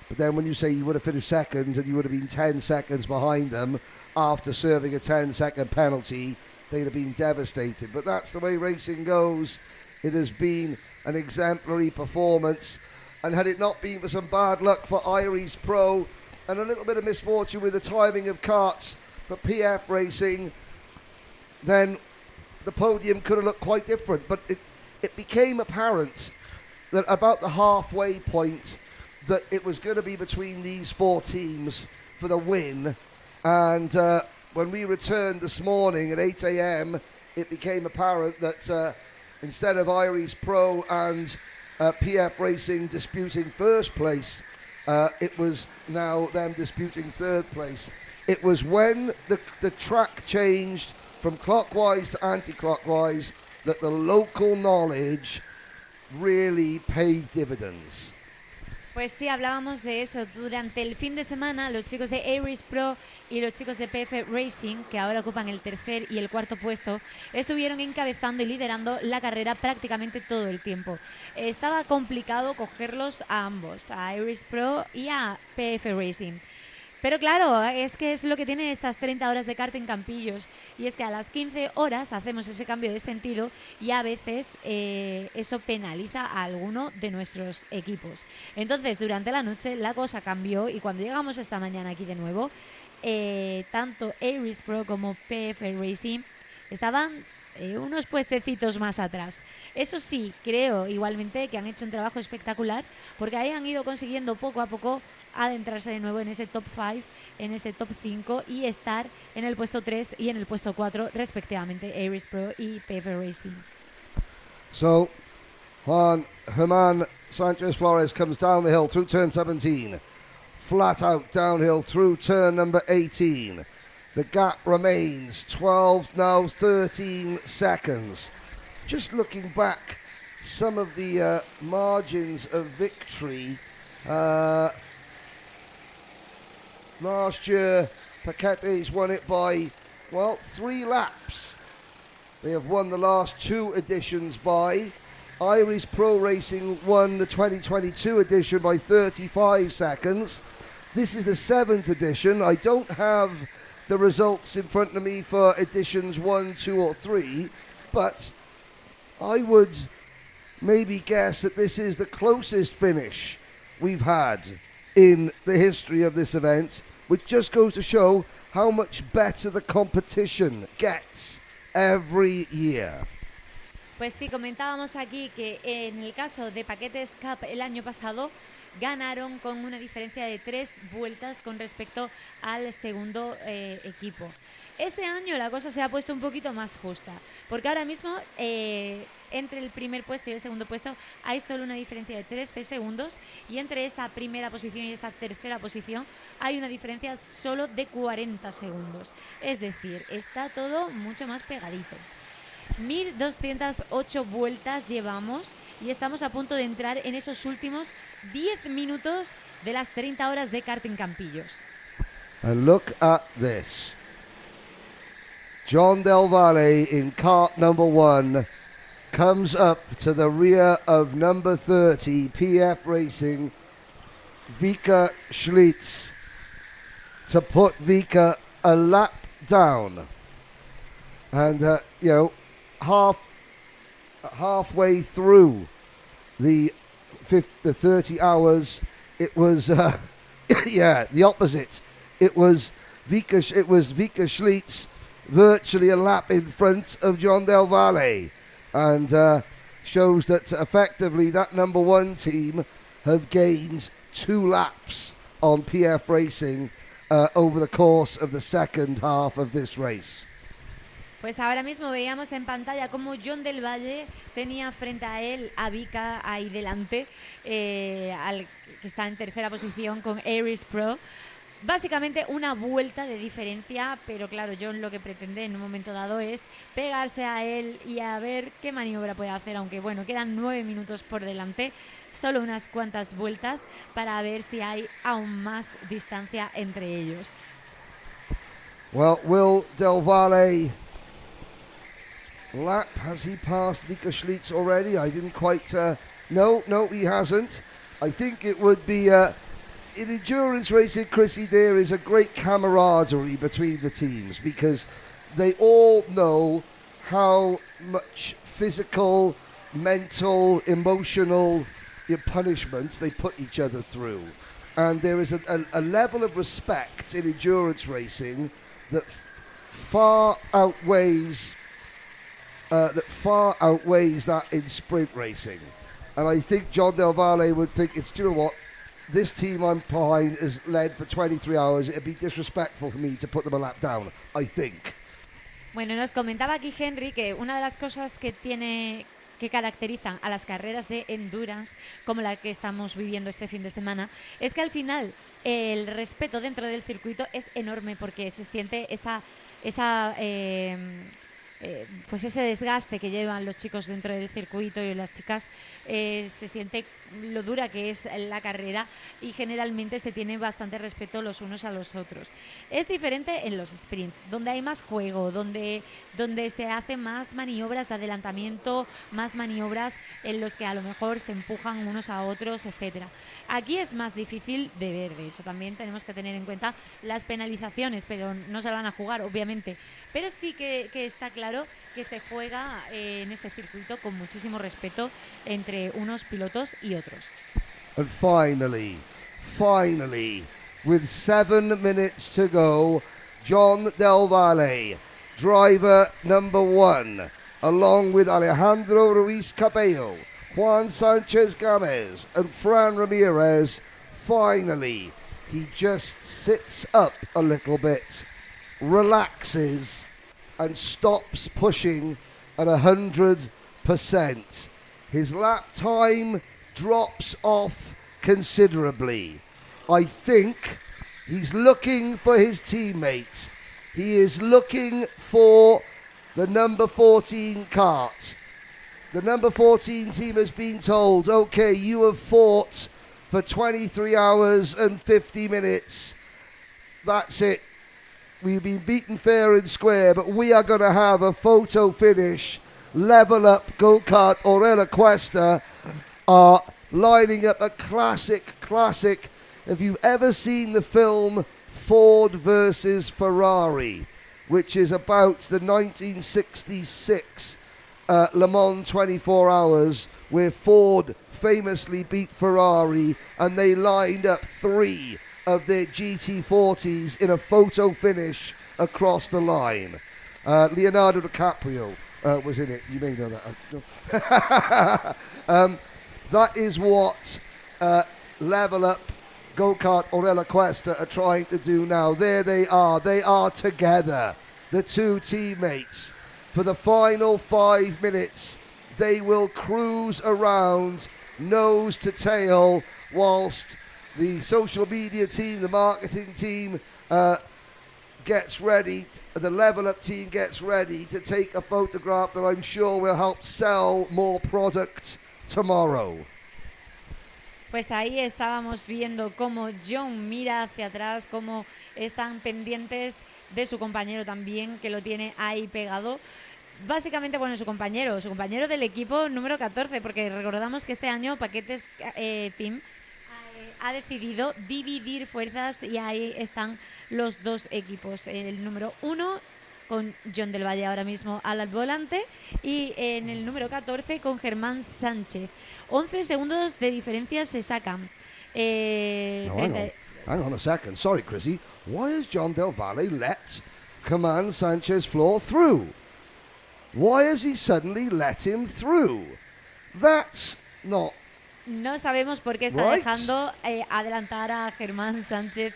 But then when you say you would have finished second and you would have been 10 seconds behind them after serving a 10-second penalty, they'd have been devastated. But that's the way racing goes. It has been an exemplary performance. And had it not been for some bad luck for Iris Pro and a little bit of misfortune with the timing of karts for PF Racing, then the podium could have looked quite different. But it became apparent that about the halfway point that it was going to be between these 4 teams for the win. And when we returned this morning at 8 a.m, it became apparent that instead of Iris Pro and PF Racing disputing first place, it was now them disputing third place. It was when the track changed from clockwise to anti-clockwise that the local knowledge really paid dividends. Pues sí, hablábamos de eso. Durante el fin de semana, los chicos de Aeris Pro y los chicos de PF Racing, que ahora ocupan el tercer y el cuarto puesto, estuvieron encabezando y liderando la carrera prácticamente todo el tiempo. Estaba complicado cogerlos a ambos, a Aeris Pro y a PF Racing. Pero claro, es que es lo que tiene estas 30 horas de karting Campillos, y es que a las 15 horas hacemos ese cambio de sentido y a veces eso penaliza a alguno de nuestros equipos. Entonces, durante la noche la cosa cambió y cuando llegamos esta mañana aquí de nuevo, tanto Aeris Pro como PF Racing estaban unos puestecitos más atrás. Eso sí, creo igualmente que han hecho un trabajo espectacular porque ahí han ido consiguiendo poco a poco adentrarse de nuevo en ese top 5, en ese top 5 y estar en el puesto 3 y en el puesto 4 respectivamente, Aeris Pro y PF Racing. So, Germán Sánchez Flores comes down the hill through turn 17, flat out downhill through turn number 18. The gap remains 12, now 13 seconds. Just looking back, some of the margins of victory. Last year, Paquetes won it by, 3 laps. They have won the last 2 editions by. Iris Pro Racing won the 2022 edition by 35 seconds. This is the 7th edition. I don't have the results in front of me for editions 1, 2 or 3, but I would maybe guess that this is the closest finish we've had in the history of this event, which just goes to show how much better the competition gets every year. Pues sí, comentábamos aquí que en el caso de Paquetes Cup el año pasado ganaron con una diferencia de 3 vueltas con respecto al segundo equipo. Este año la cosa se ha puesto un poquito más justa, porque ahora mismo entre el primer puesto y el segundo puesto hay solo una diferencia de 13 segundos y entre esa primera posición y esta tercera posición hay una diferencia solo de 40 segundos. Es decir, está todo mucho más pegadito. 1.208 vueltas llevamos y estamos a punto de entrar en esos últimos 10 minutos de las 30 horas de karting Campillos. And look at this. John Delval in kart number 1 comes up to the rear of number 30, PF Racing, Vika Schlitz, to put Vika a lap down. And, halfway through the 30 hours, it was, the opposite. It was Vika Schlitz virtually a lap in front of John Delval, and shows that effectively that number one team have gained 2 laps on PF Racing over the course of the second half of this race. Pues ahora mismo veíamos en pantalla cómo John del Valle tenía frente a él a Vika ahí delante, al que está en tercera posición con Aries Pro. Básicamente una vuelta de diferencia, pero claro, John lo que pretende en un momento dado es pegarse a él y a ver qué maniobra puede hacer, aunque bueno, quedan 9 minutos por delante, solo unas cuantas vueltas para ver si hay aún más distancia entre ellos. Well, will Delval lap? Has he passed Mika Schlitz already? I didn't quite... No, he hasn't. I think it would be... in endurance racing, Chrissy, there is a great camaraderie between the teams because they all know how much physical, mental, emotional punishments they put each other through. And there is a level of respect in endurance racing that far outweighs that in sprint racing. And I think John Delval would think, you know what, this team I'm behind is led for 23 hours. It'd be disrespectful for me to put them a lap down, I think. Bueno, nos comentaba aquí Henry que una de las cosas que caracterizan a las carreras de endurance, como la que estamos viviendo este fin de semana, es que al final el respeto dentro del circuito es enorme porque se siente pues ese desgaste que llevan los chicos dentro del circuito y las chicas, se siente lo dura que es la carrera y generalmente se tiene bastante respeto los unos a los otros. Es diferente en los sprints, donde hay más juego, donde se hacen más maniobras de adelantamiento, más maniobras en los que a lo mejor se empujan unos a otros, etcétera. Aquí es más difícil de ver, de hecho también tenemos que tener en cuenta las penalizaciones, pero no se van a jugar obviamente, pero sí que está claro que se juega en este circuito con muchísimo respeto entre unos pilotos y otros. And finally, with 7 minutes to go, John Delval, driver number 1, along with Alejandro Ruiz Cabello, Juan Sanchez Gomez and Fran Ramirez, finally, he just sits up a little bit, relaxes, and stops pushing at 100%. His lap time drops off considerably. I think he's looking for his teammate. He is looking for the number 14 kart. The number 14 team has been told, okay, you have fought for 23 hours and 50 minutes. That's it. We've been beaten fair and square, but we are going to have a photo finish. Level Up, Go-Kart, Orella Cuesta are lining up a classic. If you've ever seen the film Ford versus Ferrari, which is about the 1966 Le Mans 24 Hours, where Ford famously beat Ferrari and they lined up 3 of their GT40s in a photo finish across the line. Leonardo DiCaprio was in it. You may know that. That is what Level Up, Go-Kart, Orella Cuesta are trying to do now. There they are. They are together, the two teammates. For the final 5 minutes, they will cruise around nose to tail whilst the social media team, the marketing team gets ready, the Level Up team gets ready to take a photograph that I'm sure will help sell more product tomorrow. Pues ahí estábamos viendo cómo John mira hacia atrás, cómo están pendientes de su compañero también, que lo tiene ahí pegado. Básicamente, bueno, su compañero del equipo número 14, porque recordamos que este año Paquetes Team ha decidido dividir fuerzas y ahí están los dos equipos. El número 1 con John del Valle ahora mismo al volante y en el número 14 con Germán Sánchez. 11 segundos de diferencia se sacan. Hang on a second. Sorry, Chrissy. Why has John Del Valle let command Sanchez Flor through. Why has he suddenly let him through? That's not No sabemos por qué está right. dejando adelantar a Germán Sánchez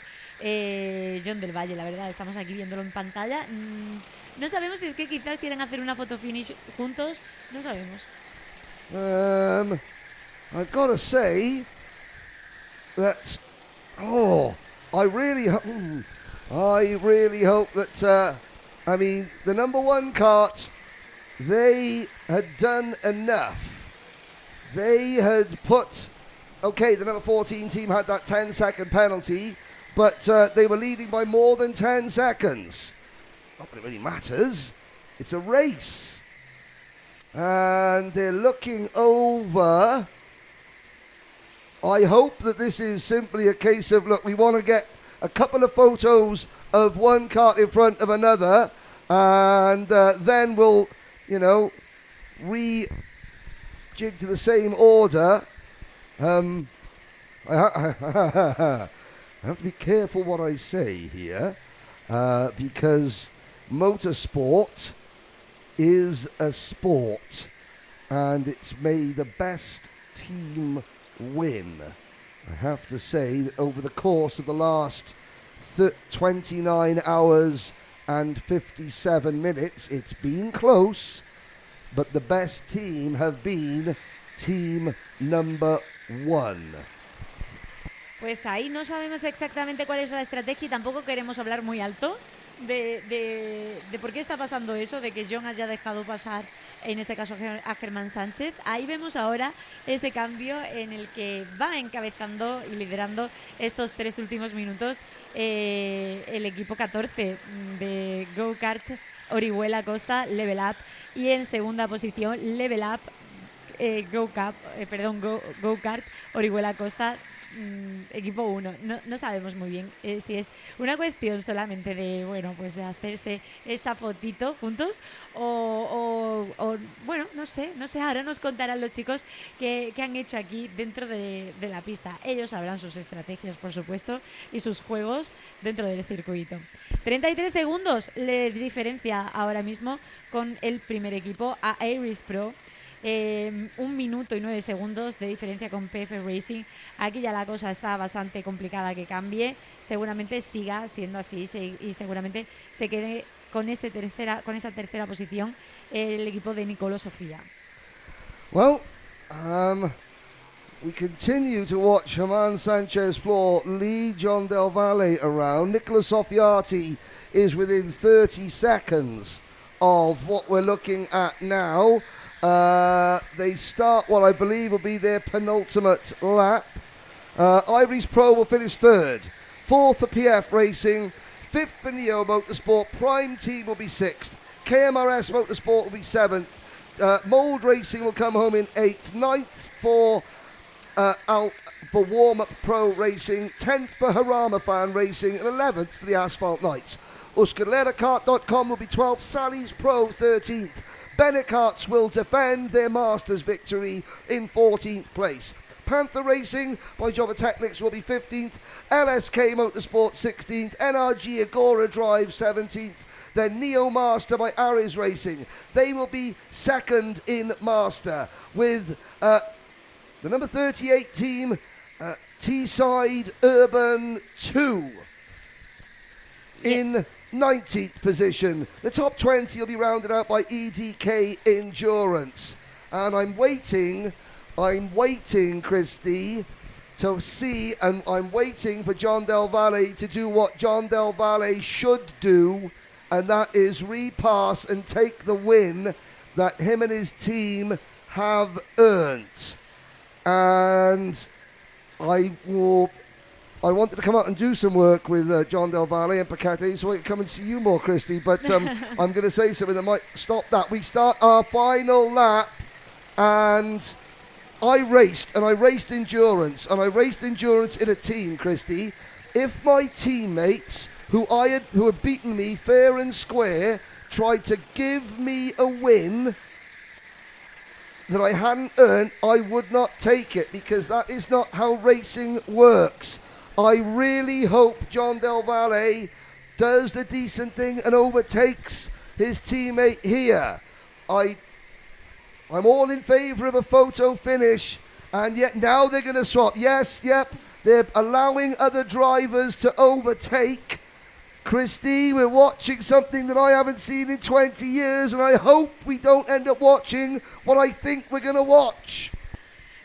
John del Valle, la verdad, estamos aquí viéndolo en pantalla. No sabemos si es que quizás quieren hacer una photo finish juntos, no sabemos. I've got to say that, I really hope that, the number one kart, they had done enough. They had put, the number 14 team had that 10-second penalty, but they were leading by more than 10 seconds. Not that it really matters. It's a race. And they're looking over. I hope that this is simply a case of, look, we want to get a couple of photos of one kart in front of another, and then we'll, re-jig to the same order. I have to be careful what I say here, because motorsport is a sport, and it's may the best team win. I have to say that over the course of the last 29 hours and 57 minutes, it's been close, but the best team have been team number 1. Pues ahí no sabemos exactamente cuál es la estrategia y tampoco queremos hablar muy alto de por qué está pasando eso, de que John haya dejado pasar, en este caso, a Germán Sánchez. Ahí vemos ahora ese cambio en el que va encabezando y liderando estos 3 últimos minutos el equipo 14 de Go Kart Orihuela Costa Level Up, y en segunda posición Level Up Go Kart Orihuela Costa equipo 1. No sabemos muy bien si es una cuestión solamente de, de hacerse esa fotito juntos o no sé, ahora nos contarán los chicos qué han hecho aquí dentro de la pista. Ellos sabrán sus estrategias, por supuesto, y sus juegos dentro del circuito. 33 segundos le diferencia ahora mismo con el primer equipo a Iris Pro. 1 minuto y 9 segundos de diferencia con PF Racing. Aquí ya la cosa está bastante complicada que cambie. Seguramente siga siendo así y seguramente se quede con esa tercera posición el equipo de Nicolo Sofía. Well, we continue to watch Germán Sánchez Flor lead John Del Valle around. Nicola Soffiati is within 30 seconds of what we're looking at now. They start what I believe will be their penultimate lap. Ivory's Pro will finish 3rd. 4th for PF Racing. 5th for Neo Motorsport. Prime Team will be 6th. KMRS Motorsport will be 7th. Mold Racing will come home in 8th. 9th for Warm-Up Pro Racing. 10th for Harama Fan Racing. And 11th for the Asphalt Knights. Kart.com will be 12th. Sally's Pro 13th. Bennett Karts will defend their Masters victory in 14th place. Panther Racing by Jobber Technics will be 15th. LSK Motorsport 16th. NRG Agora Drive 17th. Then Neo Master by Ares Racing. They will be 2nd in Master with the number 38 team, Teesside Urban 2 in 19th position. The top 20 will be rounded out by EDK Endurance. And I'm waiting, Christy, to see, and I'm waiting for John Del Valle to do what John Del Valle should do, and that is repass and take the win that him and his team have earned. And I wanted to come out and do some work with John Del Valle and Pacate so I can come and see you more, Christy. But I'm going to say something that might stop that. We start our final lap, and I raced endurance, and I raced endurance in a team, Christy. If my teammates, who had beaten me fair and square, tried to give me a win that I hadn't earned, I would not take it, because that is not how racing works. I really hope John Del Valle does the decent thing and overtakes his teammate here. I'm all in favour of a photo finish, and yet now they're going to swap. Yes, yep, they're allowing other drivers to overtake. Christy, we're watching something that I haven't seen in 20 years, and I hope we don't end up watching what I think we're going to watch.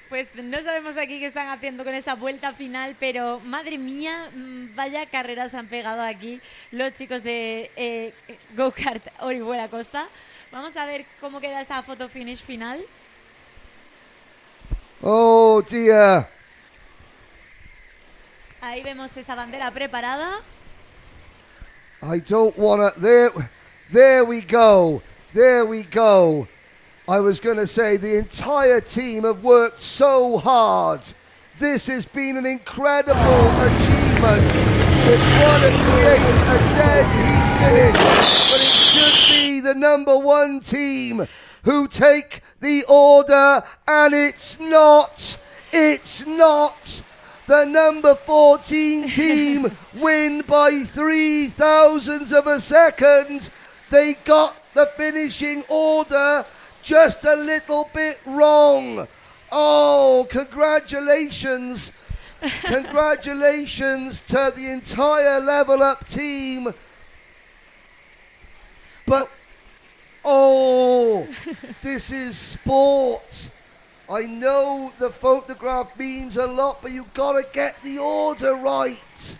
Pues no sabemos aquí qué están haciendo con esa vuelta final, pero madre mía, vaya carreras han pegado aquí los chicos de Go-Kart Orihuela Costa. Vamos a ver cómo queda esta photo finish final. Oh dear. Ahí vemos esa bandera preparada. I don't want to... There we go. There we go. I was going to say the entire team have worked so hard. This has been an incredible achievement. They're trying to create a dead heat finish, but it should be the number one team who take the order, and it's not. It's not. The number 14 team win by 0.003 of a second. They got the finishing order just a little bit wrong. Oh, congratulations. Congratulations to the entire Level Up team. But, oh, this is sport. I know the photograph means a lot, but you've got to get the order right.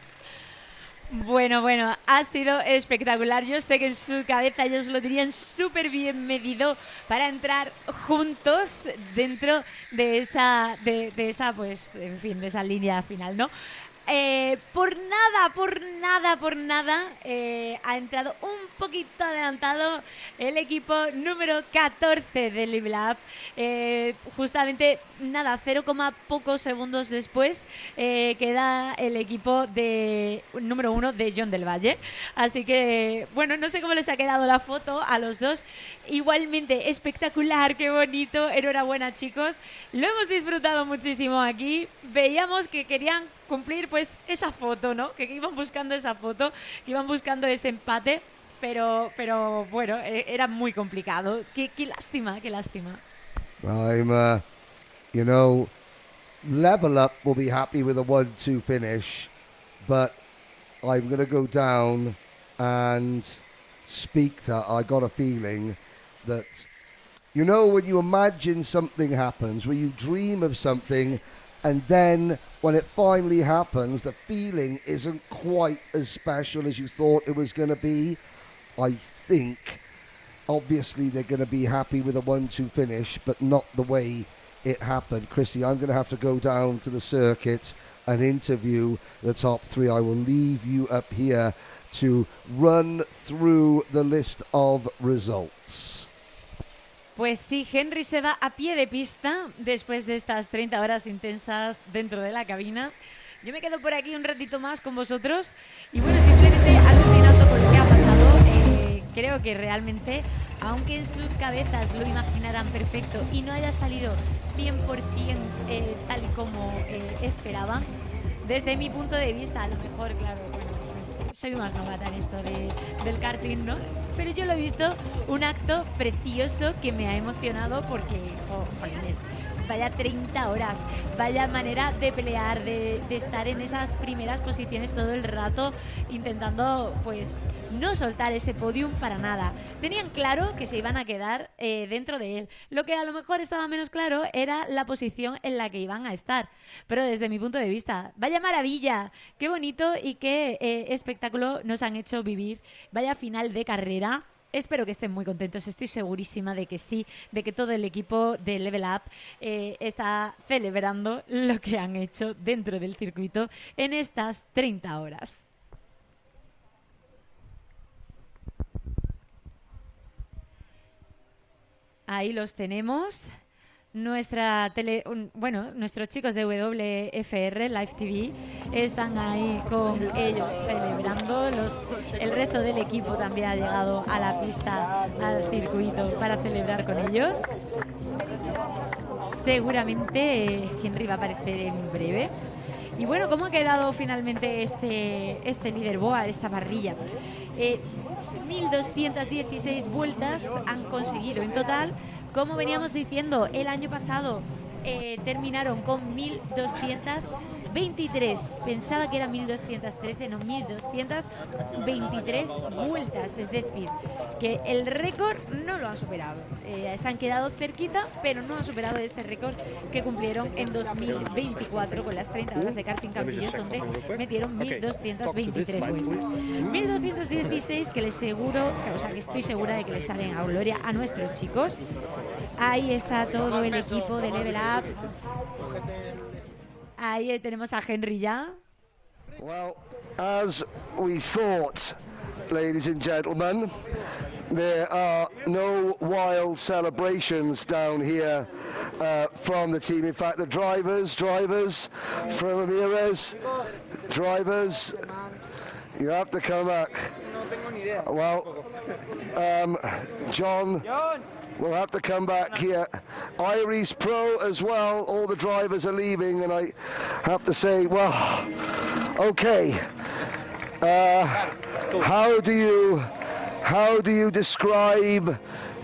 Bueno, ha sido espectacular. Yo sé que en su cabeza ellos lo tenían súper bien medido para entrar juntos dentro de esa, pues, en fin, de esa línea final, ¿no? Por nada, ha entrado un poquito adelantado el equipo número 14 de Delval. Justamente, nada, 0, pocos segundos después queda el equipo de número 1 de John del Valle. Así que, bueno, no sé cómo les ha quedado la foto a los dos. Igualmente, espectacular, qué bonito. Enhorabuena, chicos. Lo hemos disfrutado muchísimo aquí. Veíamos que querían cumplir pues esa foto, ¿no? Que iban buscando esa foto, que iban buscando ese empate, pero bueno, era muy complicado. Qué lástima, qué lástima. You know, Level Up will be happy with a 1-2 finish, but I'm going to go down and speak to, I got a feeling that, you know, when you imagine something happens, when you dream of something, and then when it finally happens, the feeling isn't quite as special as you thought it was going to be. I think, obviously, they're going to be happy with a 1-2 finish, but not the way it happened. Christy, I'm going to have to go down to the circuit and interview the top three. I will leave you up here to run through the list of results. Pues sí, Henry se va a pie de pista después de estas 30 horas intensas dentro de la cabina. Yo me quedo por aquí un ratito más con vosotros y bueno, simplemente alucinando con lo que ha pasado. Creo que realmente, aunque en sus cabezas lo imaginaran perfecto y no haya salido 100% tal y como esperaban, desde mi punto de vista, a lo mejor, claro, bueno, pues soy una novata en esto del karting, ¿no? Pero yo lo he visto un acto precioso que me ha emocionado porque, jolines, vaya 30 horas, vaya manera de pelear, de estar en esas primeras posiciones todo el rato, intentando pues no soltar ese podium para nada. Tenían claro que se iban a quedar dentro de él. Lo que a lo mejor estaba menos claro era la posición en la que iban a estar. Pero desde mi punto de vista, vaya maravilla, qué bonito y qué espectáculo nos han hecho vivir. Vaya final de carrera. Espero que estén muy contentos, estoy segurísima de que sí, de que todo el equipo de Level Up está celebrando lo que han hecho dentro del circuito en estas 30 horas. Ahí los tenemos. Nuestros chicos de WFR Live TV están ahí con ellos celebrando. El resto del equipo también ha llegado a la pista, al circuito, para celebrar con ellos. Seguramente Henry va a aparecer en breve. Y bueno, ¿cómo ha quedado finalmente este leaderboard, esta parrilla? 1.216 vueltas han conseguido en total. Como veníamos diciendo, el año pasado terminaron con 1.223. Pensaba que eran 1.213, no, 1.223 vueltas. Es decir, que el récord no lo han superado. Se han quedado cerquita, pero no han superado este récord que cumplieron en 2024 con las 30 horas de Karting Campillos, donde metieron 1.223 vueltas. 1.216 que les seguro, o sea, que estoy segura de que les salen a gloria a nuestros chicos. Ahí está todo el equipo de Level Up. Ahí tenemos a Henry ya. Well, as we thought, ladies and gentlemen, there are no wild celebrations down here from the team. In fact, the drivers from Ramirez, drivers, you have to come back. Well, John will have to come back here. Iris Pro as well, all the drivers are leaving, and I have to say, well, okay, how do you describe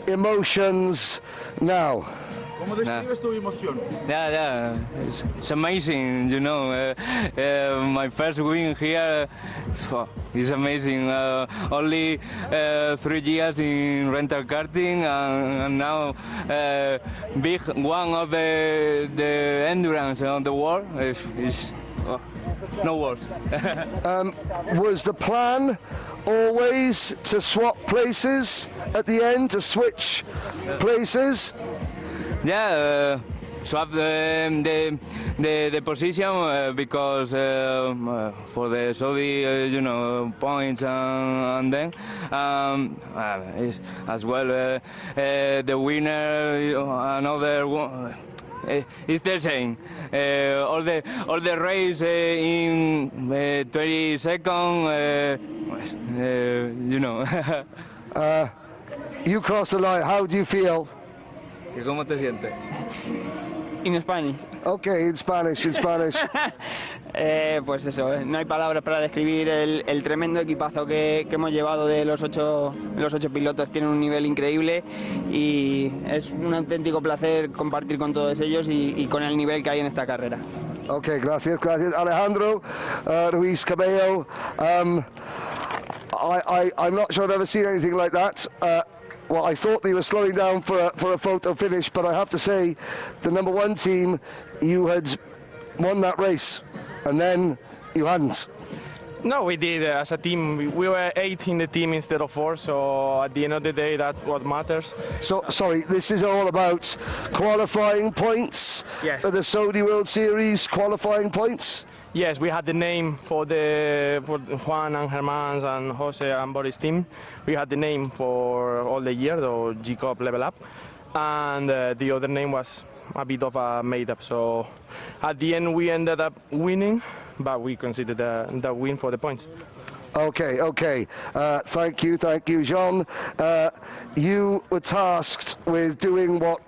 emotions now? ¿Cómo describes tu emoción? Yeah, it's amazing, you know. My first win here is amazing. Only 3 years in rental karting, and now big one of the endurance on the world is no words. Was the plan always to swap places at the end, to switch places? Yeah, swap the position because for the Saudi, you know, points and then as well the winner, another one. It's the same. All the race in 20 seconds, you know. You crossed the line. How do you feel? ¿Cómo te sientes? In Spanish. Okay, in Spanish. Pues eso, no hay palabras para describir el tremendo equipazo que hemos llevado de los ocho pilotos. Tienen un nivel increíble y es un auténtico placer compartir con todos ellos y con el nivel que hay en esta carrera. Okay, gracias. Alejandro Ruiz Cabello. I'm not sure I've ever seen anything like that. Well, I thought they were slowing down for a photo finish, but I have to say, the number one team, you had won that race, and then you hadn't. No, we did. As a team, we were 8 in the team instead of 4, so at the end of the day, that's what matters. So, sorry, this is all about qualifying points for the Saudi World Series, qualifying points? Yes, we had the name for Juan and Germán's and Jose and Boris' team. We had the name for all the year, the G-Cup Level Up, and the other name was a bit of a made-up. So at the end, we ended up winning, but we considered the win for the points. Okay. Thank you, Jean. You were tasked with doing what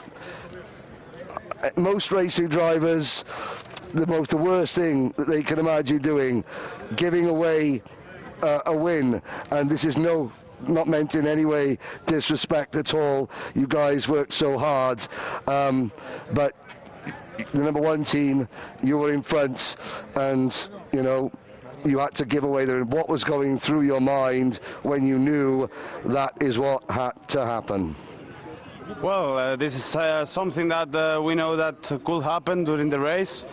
most racing drivers, the worst thing that they can imagine doing, giving away a win. And this is not meant in any way disrespect at all. You guys worked so hard, but the number one team, you were in front, and you know you had to give away the. What was going through your mind when you knew that is what had to happen? Well, this is something that we know that could happen during the race.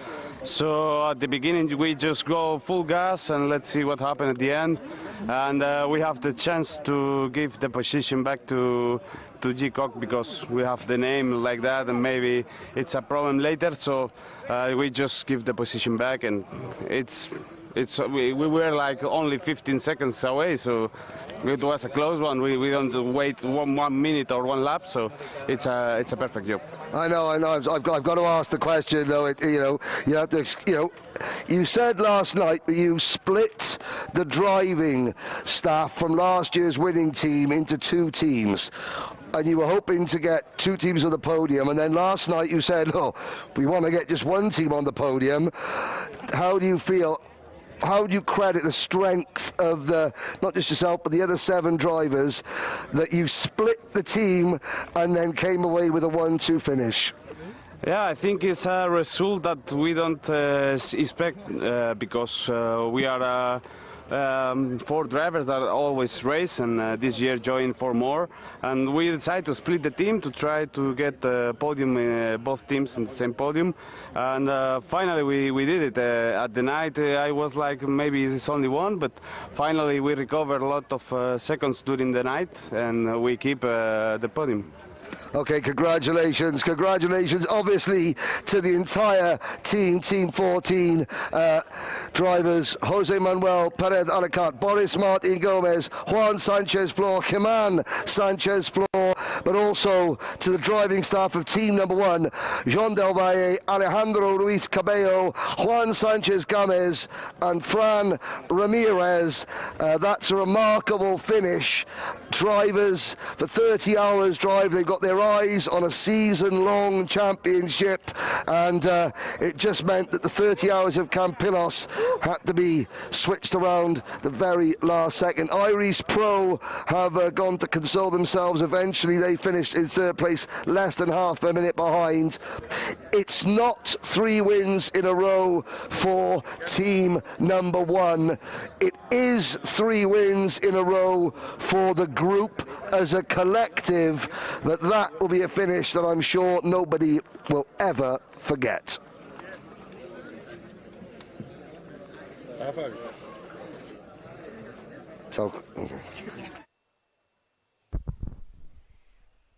So at the beginning we just go full gas and let's see what happens at the end. And we have the chance to give the position back to G-Cock because we have the name like that and maybe it's a problem later. So we just give the position back, and we were like only 15 seconds away, so it was a close one. We don't wait one minute or one lap, so it's a perfect job. I know. I've got to ask the question though. You have to. You said last night that you split the driving staff from last year's winning team into 2 teams. And you were hoping to get 2 teams on the podium, and then last night you said, we want to get just 1 team on the podium. how do you feel? How do you credit the strength of the, not just yourself, but the other 7 drivers, that you split the team and then came away with a 1-2 finish? Yeah, I think it's a result that we don't expect because we are 4 drivers that always race, and this year joined 4 more, and we decided to split the team to try to get the podium, both teams in the same podium, and finally we did it. At the night I was like, maybe it's only 1, but finally we recovered a lot of seconds during the night, and we keep the podium. Okay, congratulations. Congratulations, obviously, to the entire team, Team 14 drivers, Jose Manuel Perez Alicart, Boris Martin Gomez, Juan Sanchez Flor, Jiman Sanchez Flor, but also to the driving staff of team number 1, Jean Del Valle, Alejandro Ruiz Cabello, Juan Sanchez Gomez, and Fran Ramirez. That's a remarkable finish. Drivers for 30 hours drive, they've got their eyes on a season-long championship, and it just meant that the 30 hours of Campillos had to be switched around the very last second. Iris Pro have gone to console themselves. Eventually they finished in 3rd place, less than half a minute behind. It's not 3 wins in a row for team number 1. It is 3 wins in a row for the group as a collective, but that will be a finish that I'm sure nobody will ever forget.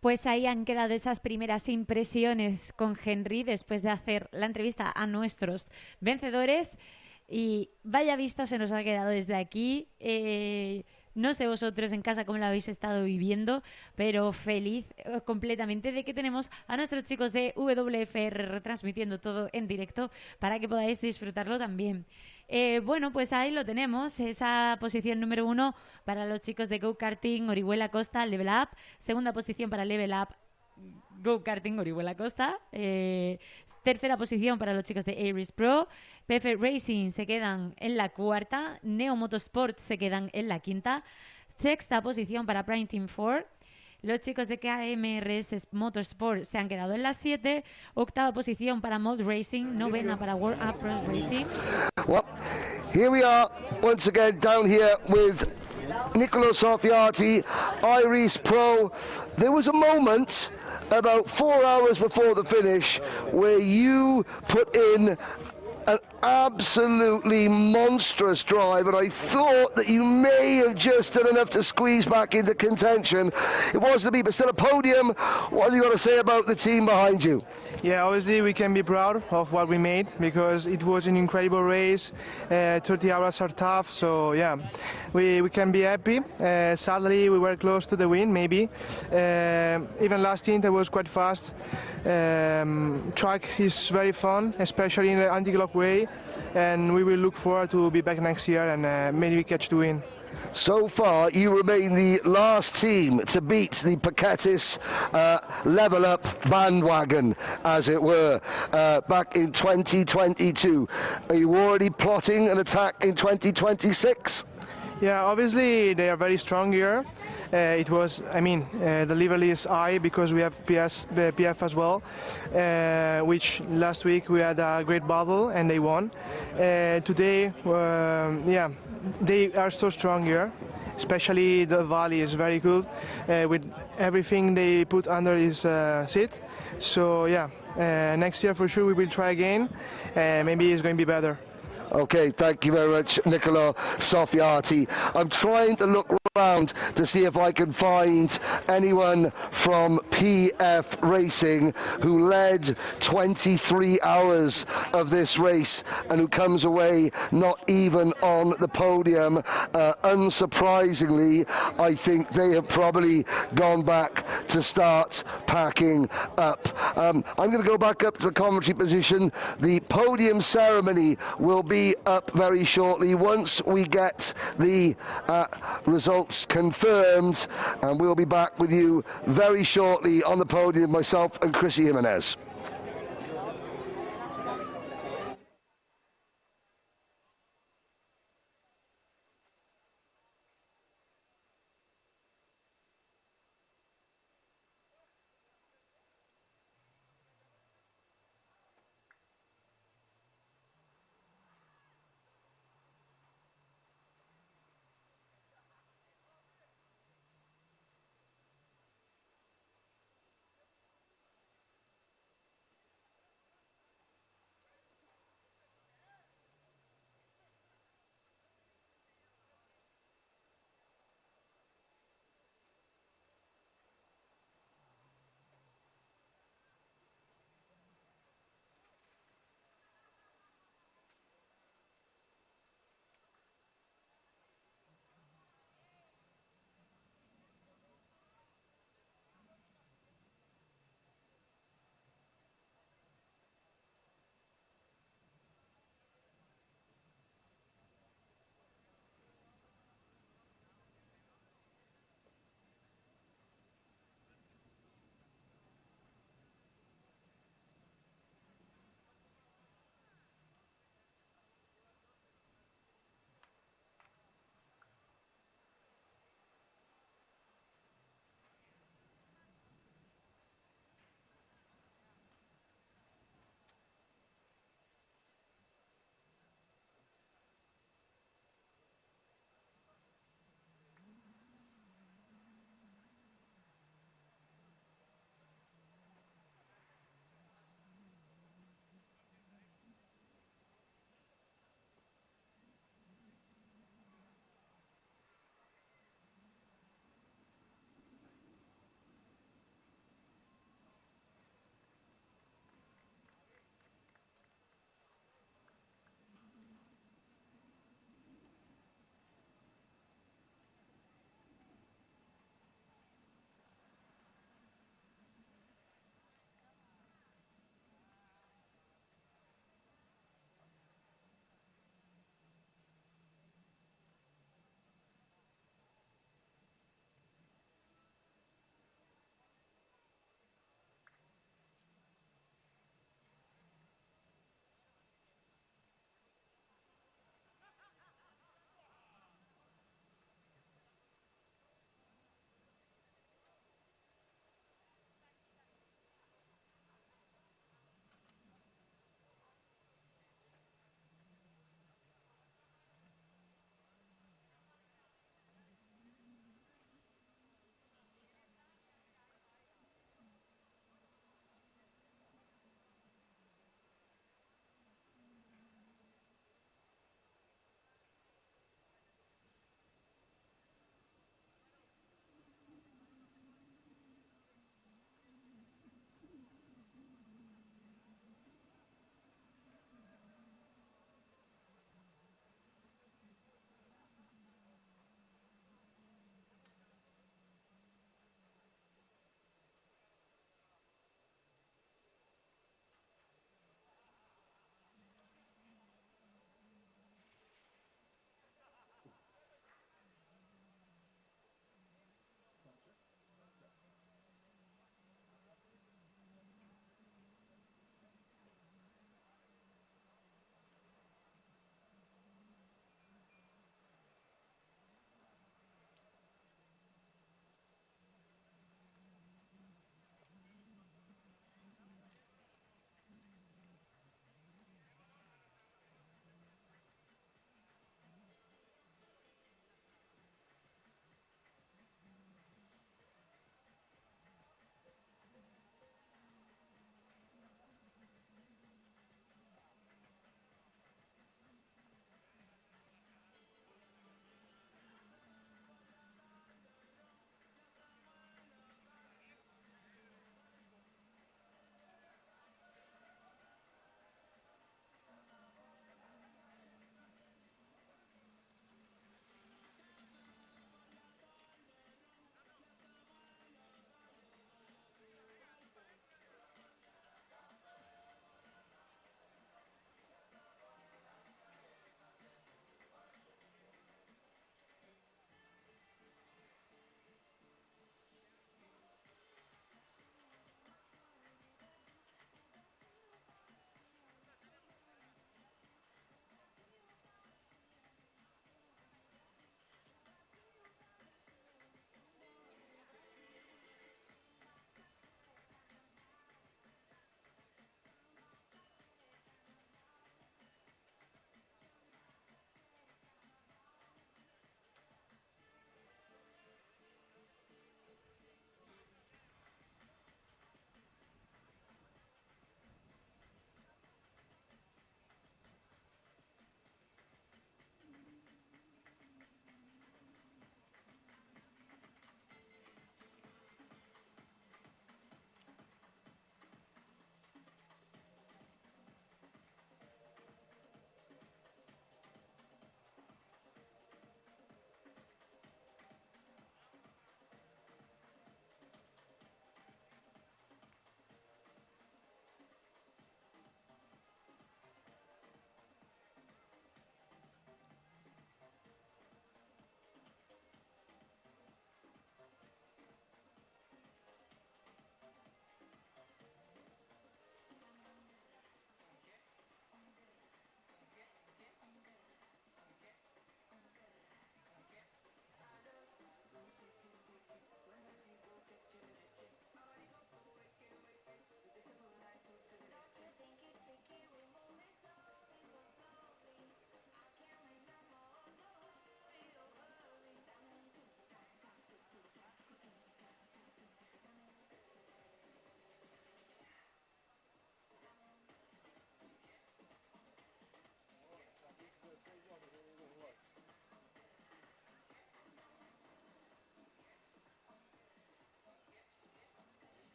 Pues ahí han quedado esas primeras impresiones con Henry después de hacer la entrevista a nuestros vencedores, y vaya vista se nos ha quedado desde aquí. No sé vosotros en casa cómo lo habéis estado viviendo, pero feliz completamente de que tenemos a nuestros chicos de WFR retransmitiendo todo en directo para que podáis disfrutarlo también. Bueno, pues ahí lo tenemos, esa posición número 1 para los chicos de Go Karting Orihuela Costa Level Up, segunda posición para Level Up Go Karting Orihuela Costa, tercera posición para los chicos de Aeris Pro, PF Racing se quedan en la 4ª, Neo Motorsport se quedan en la 5ª, sexta posición para Prime Team 4, los chicos de KMRS Motorsport se han quedado en la 7, octava posición para Mod Racing, novena para World Up Pro Racing. Well, here we are once again down here with Nicolo Soffiati, Iris Pro. There was a moment about 4 hours before the finish where you put in an absolutely monstrous drive, and I thought that you may have just done enough to squeeze back into contention. It wasn't to be, but still a podium. What have you got to say about the team behind you? Yeah, obviously we can be proud of what we made because it was an incredible race. 30 hours are tough, so yeah, we can be happy. Sadly, we were close to the win, maybe. Even last stint I was quite fast. Track is very fun, especially in the anti-clock way, and we will look forward to be back next year and maybe catch the win. So far, you remain the last team to beat the Paquetis Level Up bandwagon, as it were, back in 2022. Are you already plotting an attack in 2026? Yeah, obviously they are very strong here. It was, the level is high because we have PF as well, which last week we had a great battle and they won. Today, they are so strong here, especially the Valley is very good with everything they put under his seat. So yeah, next year for sure we will try again. Maybe it's going to be better. Okay, thank you very much, Nicolo Soffiati. I'm trying to look around to see if I can find anyone from PF Racing who led 23 hours of this race and who comes away not even on the podium. Unsurprisingly, I think they have probably gone back to start packing up. I'm going to go back up to the commentary position. The podium ceremony will be up very shortly once we get the results confirmed, and we'll be back with you very shortly on the podium, myself and Chrissy Jimenez.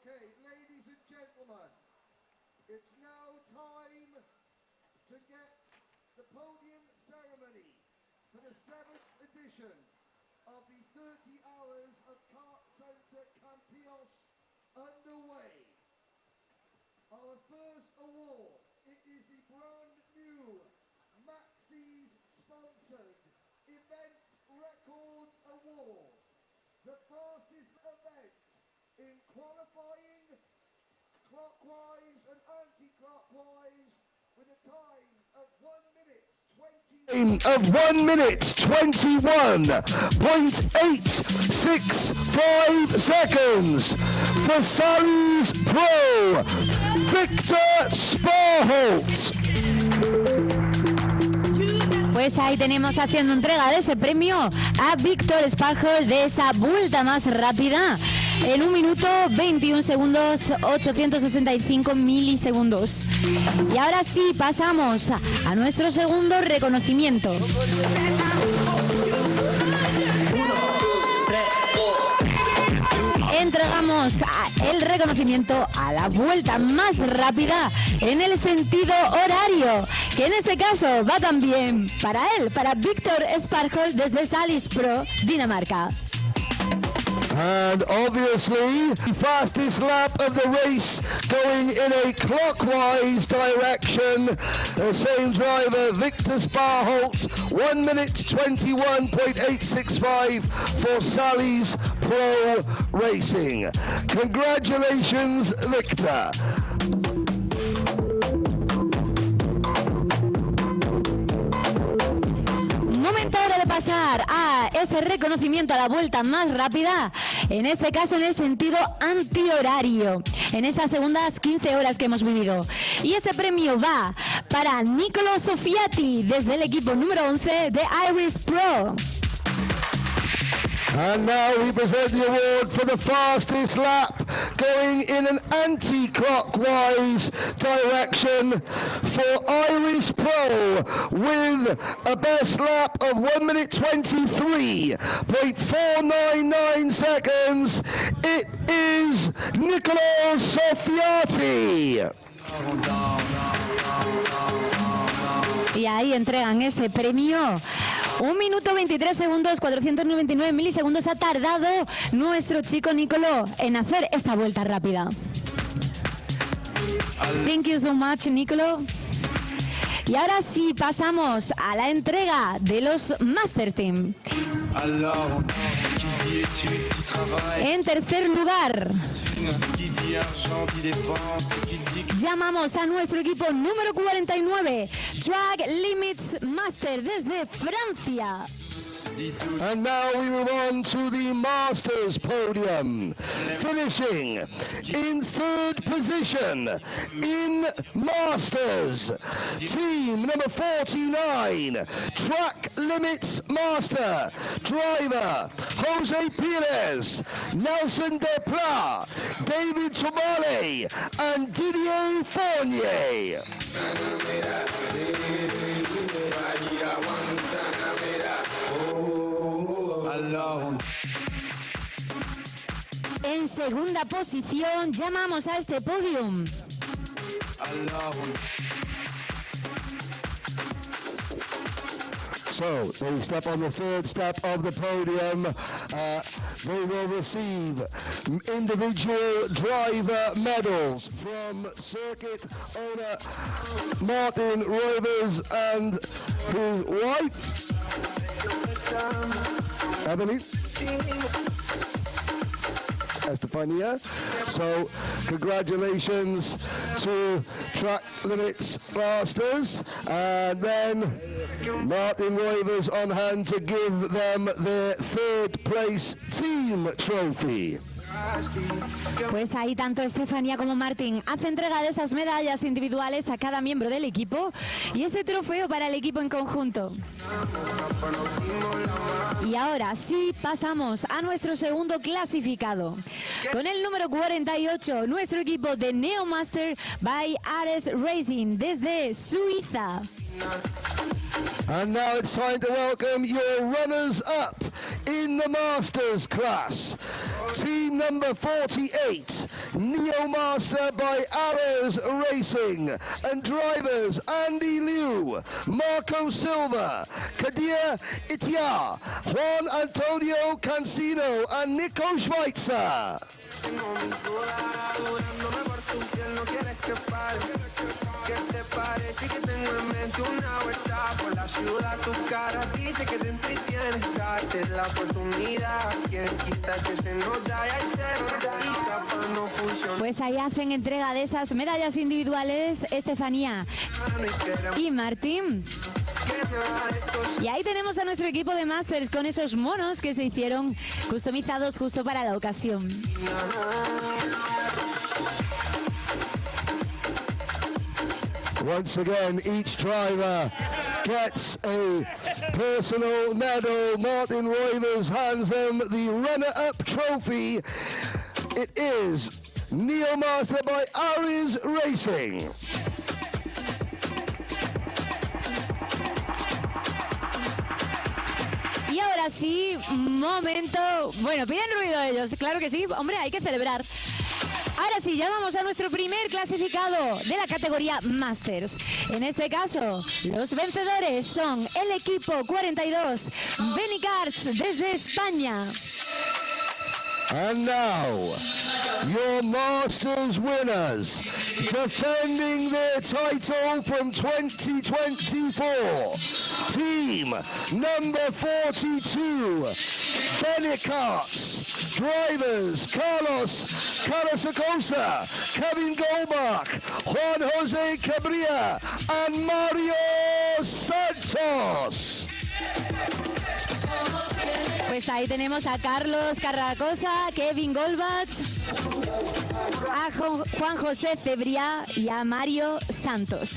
Okay, ladies and gentlemen, it's now time to get the podium ceremony for the 7th edition of the 30 Hours of KartCenter Campillos underway. Our first award, it is the brand new Maxi's sponsored Event Record Award, the fastest event in qualifying, clockwise and anti-clockwise, with a time of 1 minute 21.865 seconds for Sally's Pro, Victor Sparholt. Pues ahí tenemos haciendo entrega de ese premio a Víctor Sparhol de esa vuelta más rápida en 1 minuto 21 segundos 865 milisegundos. Y ahora sí pasamos a nuestro segundo reconocimiento. Entregamos el reconocimiento a la vuelta más rápida en el sentido horario, que en este caso va también para él, para Víctor Sparhol desde Salis Pro, Dinamarca. And obviously, the fastest lap of the race going in a clockwise direction. The same driver, Victor Sparholt, 1 minute 21.865 for Sally's Pro Racing. Congratulations, Victor. Momento ahora de pasar a ese reconocimiento a la vuelta más rápida, en este caso en el sentido antihorario, en esas segundas 15 horas que hemos vivido. Y este premio va para Niccolò Soffiati desde el equipo número 11 de Iris Pro. And now we present the award for the fastest lap, going in an anti-clockwise direction for Iris Pro with a best lap of 1 minute 23.499 seconds. It is Niccolò Soffiati. Y ahí entregan ese premio. 1 minuto 23 segundos, 499 milisegundos ha tardado nuestro chico Niccolò en hacer esta vuelta rápida. Thank you so much, Niccolò. Y ahora sí pasamos a la entrega de los Master Team. En tercer lugar, llamamos a nuestro equipo número 49, Track Limits Master desde Francia. And now we move on to the Masters podium. Finishing in third position in Masters, team number 49, Track Limits Master, driver Jose Perez, Nelson Depla, David Tomale and Didier Fournier. En segunda posición llamamos a este podium. So they step on the third step of the podium. They will receive individual driver medals from circuit owner Martin Roivers and his wife, Emily Estefania. So congratulations to Track Limits Masters, and then Martin Roivers on hand to give them their third place team trophy. Pues ahí tanto Estefanía como Martín hacen entrega de esas medallas individuales a cada miembro del equipo y ese trofeo para el equipo en conjunto. Y ahora sí pasamos a nuestro segundo clasificado. Con el número 48, nuestro equipo de Neo Master by Ares Racing desde Suiza. And now it's time to welcome your runners-up in the Masters class. Team number 48, Neo Master by Ares Racing, and drivers Andy Liu, Marco Silva, Kadir Itia, Juan Antonio Cancino, and Nico Schweitzer. Pues ahí hacen entrega de esas medallas individuales Estefanía y Martín. Y ahí tenemos a nuestro equipo de Masters con esos monos que se hicieron customizados justo para la ocasión. Once again, each driver gets a personal medal. Martin Roivers hands them the runner-up trophy. It is Neo Master by Ares Racing. Y ahora sí, momento... Bueno, piden ruido ellos, claro que sí. Hombre, hay que celebrar. Ahora sí, llamamos a nuestro primer clasificado de la categoría Masters. En este caso, los vencedores son el equipo 42, Benny Karts desde España. And now, your Masters winners, defending their title from 2024, team number 42, Benny Karts, drivers Carlos Carasacosa, Kevin Goldbach, Juan Jose Cabrera, and Mario Santos. Pues ahí tenemos a Carlos Carracosa, Kevin Golbach, a Juan José Cebriá y a Mario Santos.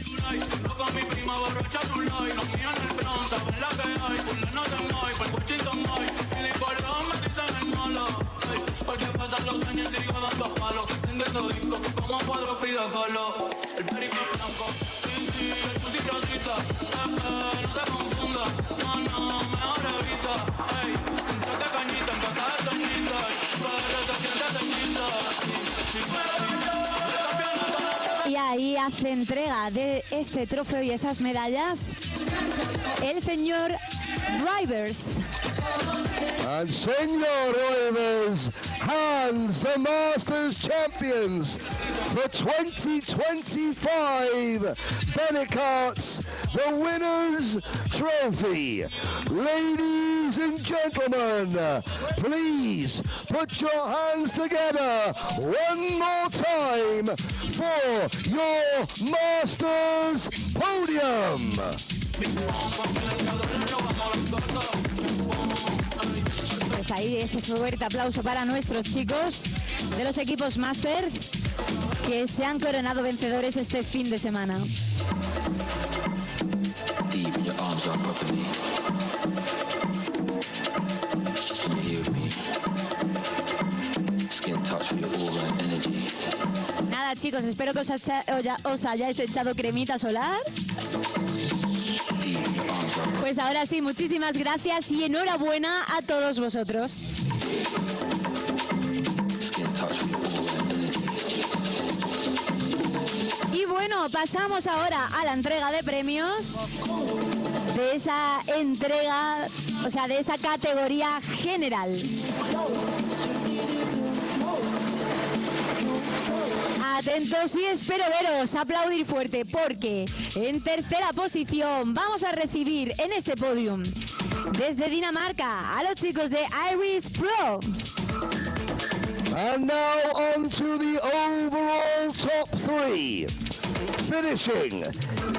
Porque pasan los años y sigo dando palos. Vendiendo discos como cuadro Frida Kahlo. El perico blanco, sí, el pussy rosita. No te confundas, no, mejor evita. Ey, entrate cañita en casa de Toñita. Pero te sientes cerquita. Y ahí hace entrega de este trofeo y esas medallas el señor Drivers. And Senor Rivers hands the Masters Champions for 2025 Benecarts the Winners' Trophy. Ladies and gentlemen, please put your hands together one more time for your Masters Podium. Pues ahí ese fuerte aplauso para nuestros chicos de los equipos Masters que se han coronado vencedores este fin de semana. Nada chicos, espero que os hayáis echado cremita solar. Pues ahora sí, muchísimas gracias y enhorabuena a todos vosotros. Y bueno, pasamos ahora a la entrega de premios de esa entrega, o sea, de esa categoría general. Atentos y espero veros aplaudir fuerte porque en tercera posición vamos a recibir en este podium desde Dinamarca a los chicos de Iris Pro. And now on to the overall top three. Finishing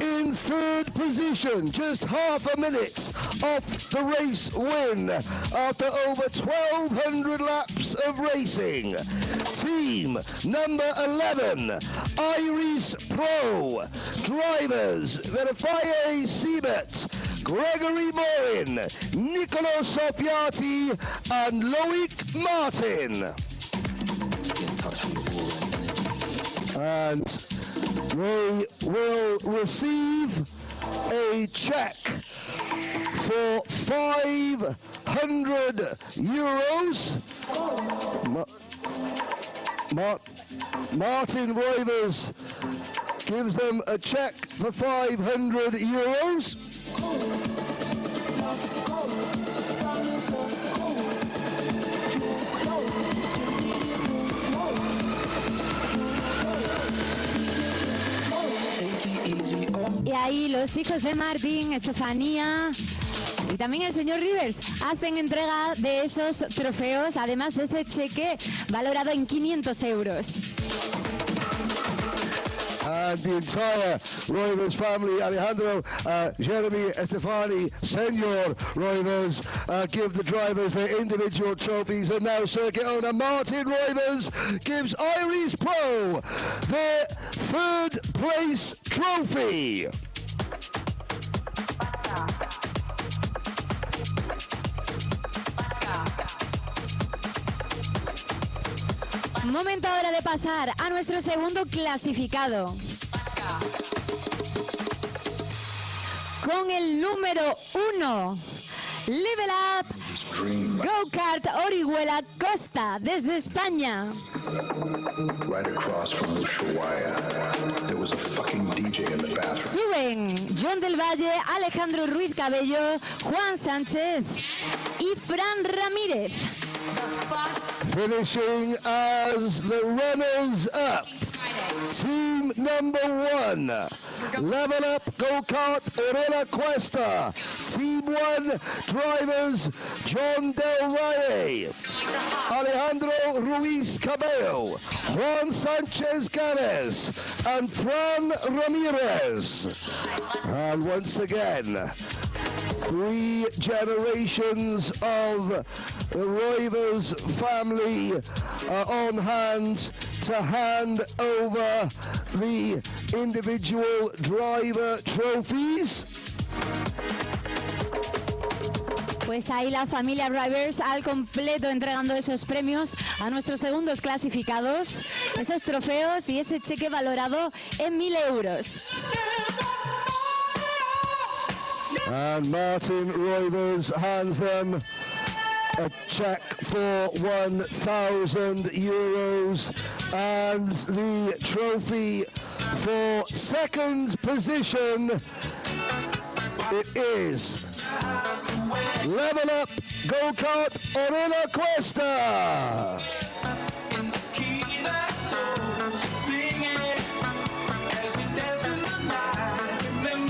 in third position, just half a minute off the race win after over 1,200 laps of racing. Team number 11, Iris Pro. Drivers, Verifaye Siebert, Gregory Morin, Nicolas Sopiati and Loic Martin. And they will receive a check for €500. Martin Roivers gives them a check for €500. Y ahí los hijos de Martín, Estefanía y también el señor Rivers hacen entrega de esos trofeos, además de ese cheque valorado en €500. And the entire Roivers family, Alejandro, Jeremy, Estefani, Senor Roivers, give the drivers their individual trophies. And now circuit owner Martin Roivers gives Iris Pro their third place trophy. Momento ahora de pasar a nuestro segundo clasificado. Con el número 1, Level Up, Go-Kart Orihuela Costa, desde España. Right across from Ushuaia, there was a fucking DJ in the bathroom. Suben John del Valle, Alejandro Ruiz Cabello, Juan Sánchez y Fran Ramírez. Finishing as the runners-up, team number 1, Level Up Go-Kart Orella Cuesta. Team 1 drivers, John Del Valle, Alejandro Ruiz Cabello, Juan Sanchez Ganes, and Fran Ramirez. And once again, 3 generations of the Roivers family are on hand to hand over the individual driver trophies. Pues ahí la familia Drivers al completo entregando esos premios a nuestros segundos clasificados, esos trofeos y ese cheque valorado en 1.000 euros. And Martin Roivers hands them a check for 1,000 euros and the trophy for second position. It is Level Up Go-Kart Orilla Cuesta.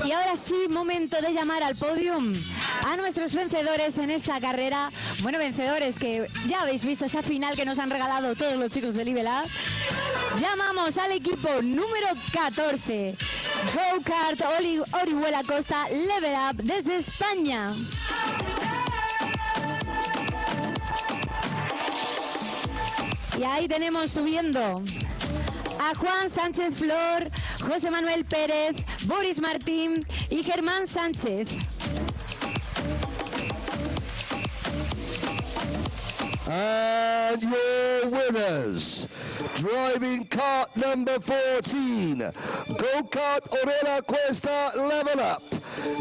Y ahora sí, momento de llamar al podium a nuestros vencedores en esta carrera. Bueno, vencedores que ya habéis visto esa final que nos han regalado todos los chicos de Delval. Llamamos al equipo número 14, Go-Kart Orihuela Costa Level Up desde España. Y ahí tenemos subiendo a Juan Sánchez Flor, José Manuel Pérez, Boris Martín y Germán Sánchez. And your winners, driving kart number 14, Go-Kart Orilla Cuesta Level Up.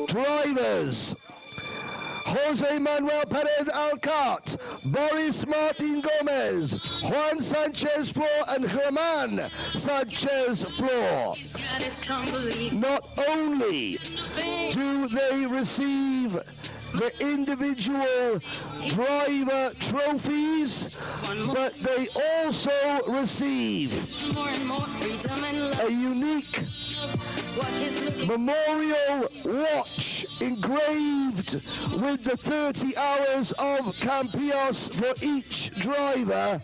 Drivers, Jose Manuel Perez Alcart, Boris Martin Gomez, Juan Sanchez Flor and Germán Sanchez Flor. Not only do they receive the individual driver trophies, but they also receive a unique memorial watch engraved with the 30 hours of Campillos for each driver.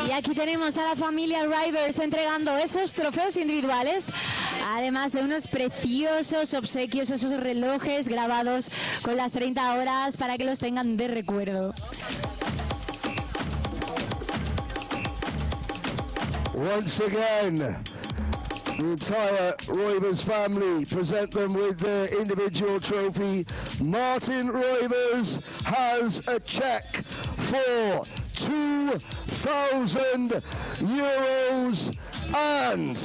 Y aquí tenemos a la familia Drivers entregando esos trofeos individuales, además de unos preciosos obsequios, esos relojes grabados con las 30 horas para que los tengan de recuerdo. Once again, the entire Roivers family present them with their individual trophy. Martin Roivers has a check for 2,000 euros and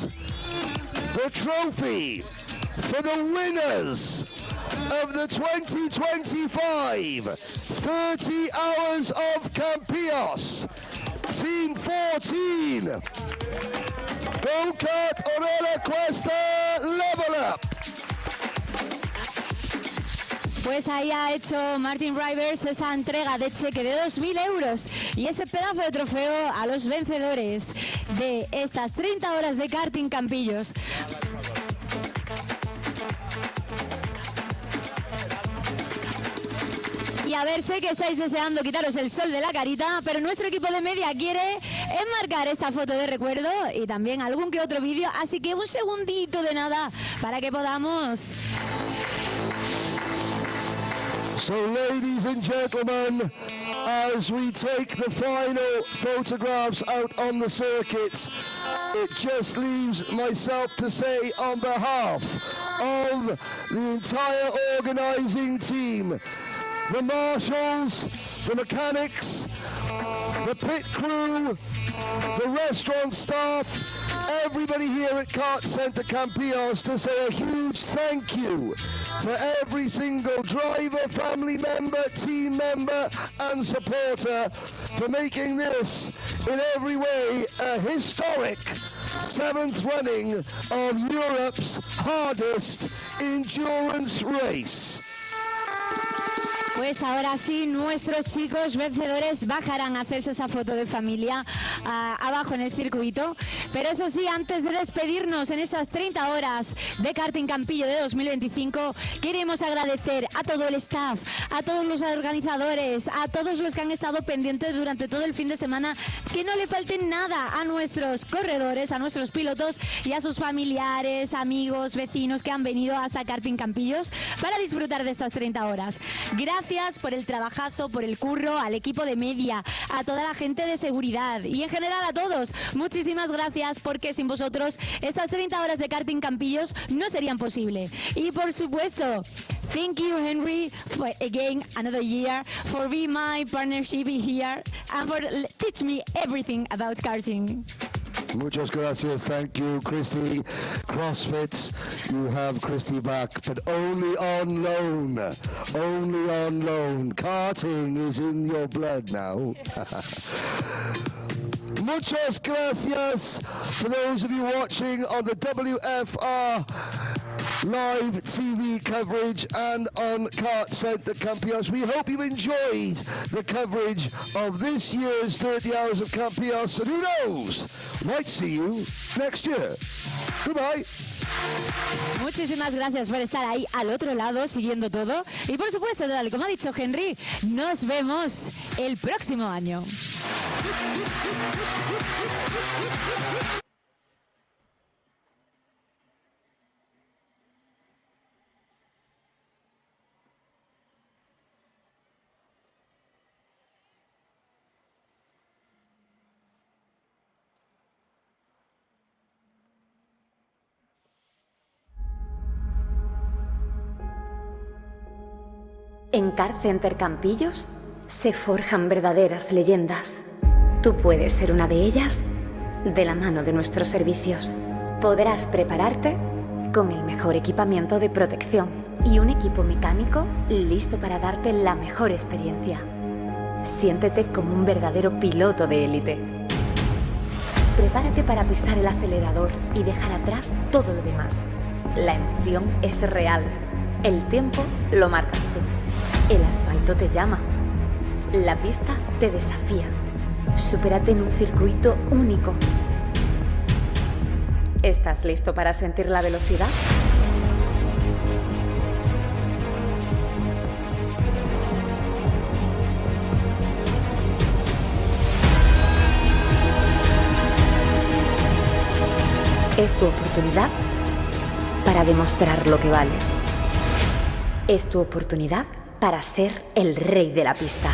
the trophy for the winners of the 2025 30 Hours of Campillos. Team 14, Go-Kart Orilla Cuesta Level Up. Pues ahí ha hecho Martin Drivers esa entrega de cheque de 2.000 euros y ese pedazo de trofeo a los vencedores de estas 30 horas de karting Campillos. Y a ver, sé que estáis deseando quitaros el sol de la carita, pero nuestro equipo de media quiere enmarcar esta foto de recuerdo y también algún que otro vídeo, así que un segundito de nada para que podamos... So ladies and gentlemen, as we take the final photographs out on the circuit, it just leaves myself to say on behalf of the entire organising team, the marshals, the mechanics, the pit crew, the restaurant staff, everybody here at KartCenter Campillos, to say a huge thank you to every single driver, family member, team member and supporter for making this in every way a historic 7th running of Europe's hardest endurance race. Pues ahora sí, nuestros chicos vencedores bajarán a hacerse esa foto de familia abajo en el circuito. Pero eso sí, antes de despedirnos en estas 30 horas de Karting Campillo de 2025, queremos agradecer a todo el staff, a todos los organizadores, a todos los que han estado pendientes durante todo el fin de semana, que no le falten nada a nuestros corredores, a nuestros pilotos y a sus familiares, amigos, vecinos que han venido hasta Karting Campillos para disfrutar de estas 30 horas. Gracias por el trabajazo, por el curro, al equipo de media, a toda la gente de seguridad y en general a todos. Muchísimas gracias, porque sin vosotros estas 30 horas de Karting Campillos no serían posible. Y por supuesto, thank you, Henry, for again another year, for being my partnership here and for teach me everything about karting. Muchas gracias, thank you, Christy. CrossFit, you have Christy back, but only on loan. Only on loan. Karting is in your blood now. Muchas gracias for those of you watching on the WFR live TV coverage and on KartCenter Campillos. We hope you enjoyed the coverage of this year's 30 Hours of Campillos, and who knows, might see you next year. Goodbye. Muchísimas gracias por estar ahí al otro lado siguiendo todo y por supuesto, tal como ha dicho Henry, nos vemos el próximo año. En KartCenter Campillos se forjan verdaderas leyendas. Tú puedes ser una de ellas de la mano de nuestros servicios. Podrás prepararte con el mejor equipamiento de protección y un equipo mecánico listo para darte la mejor experiencia. Siéntete como un verdadero piloto de élite. Prepárate para pisar el acelerador y dejar atrás todo lo demás. La emoción es real. El tiempo lo marcas tú. El asfalto te llama. La pista te desafía. Supérate en un circuito único. ¿Estás listo para sentir la velocidad? Es tu oportunidad para demostrar lo que vales. Es tu oportunidad para ser el rey de la pista.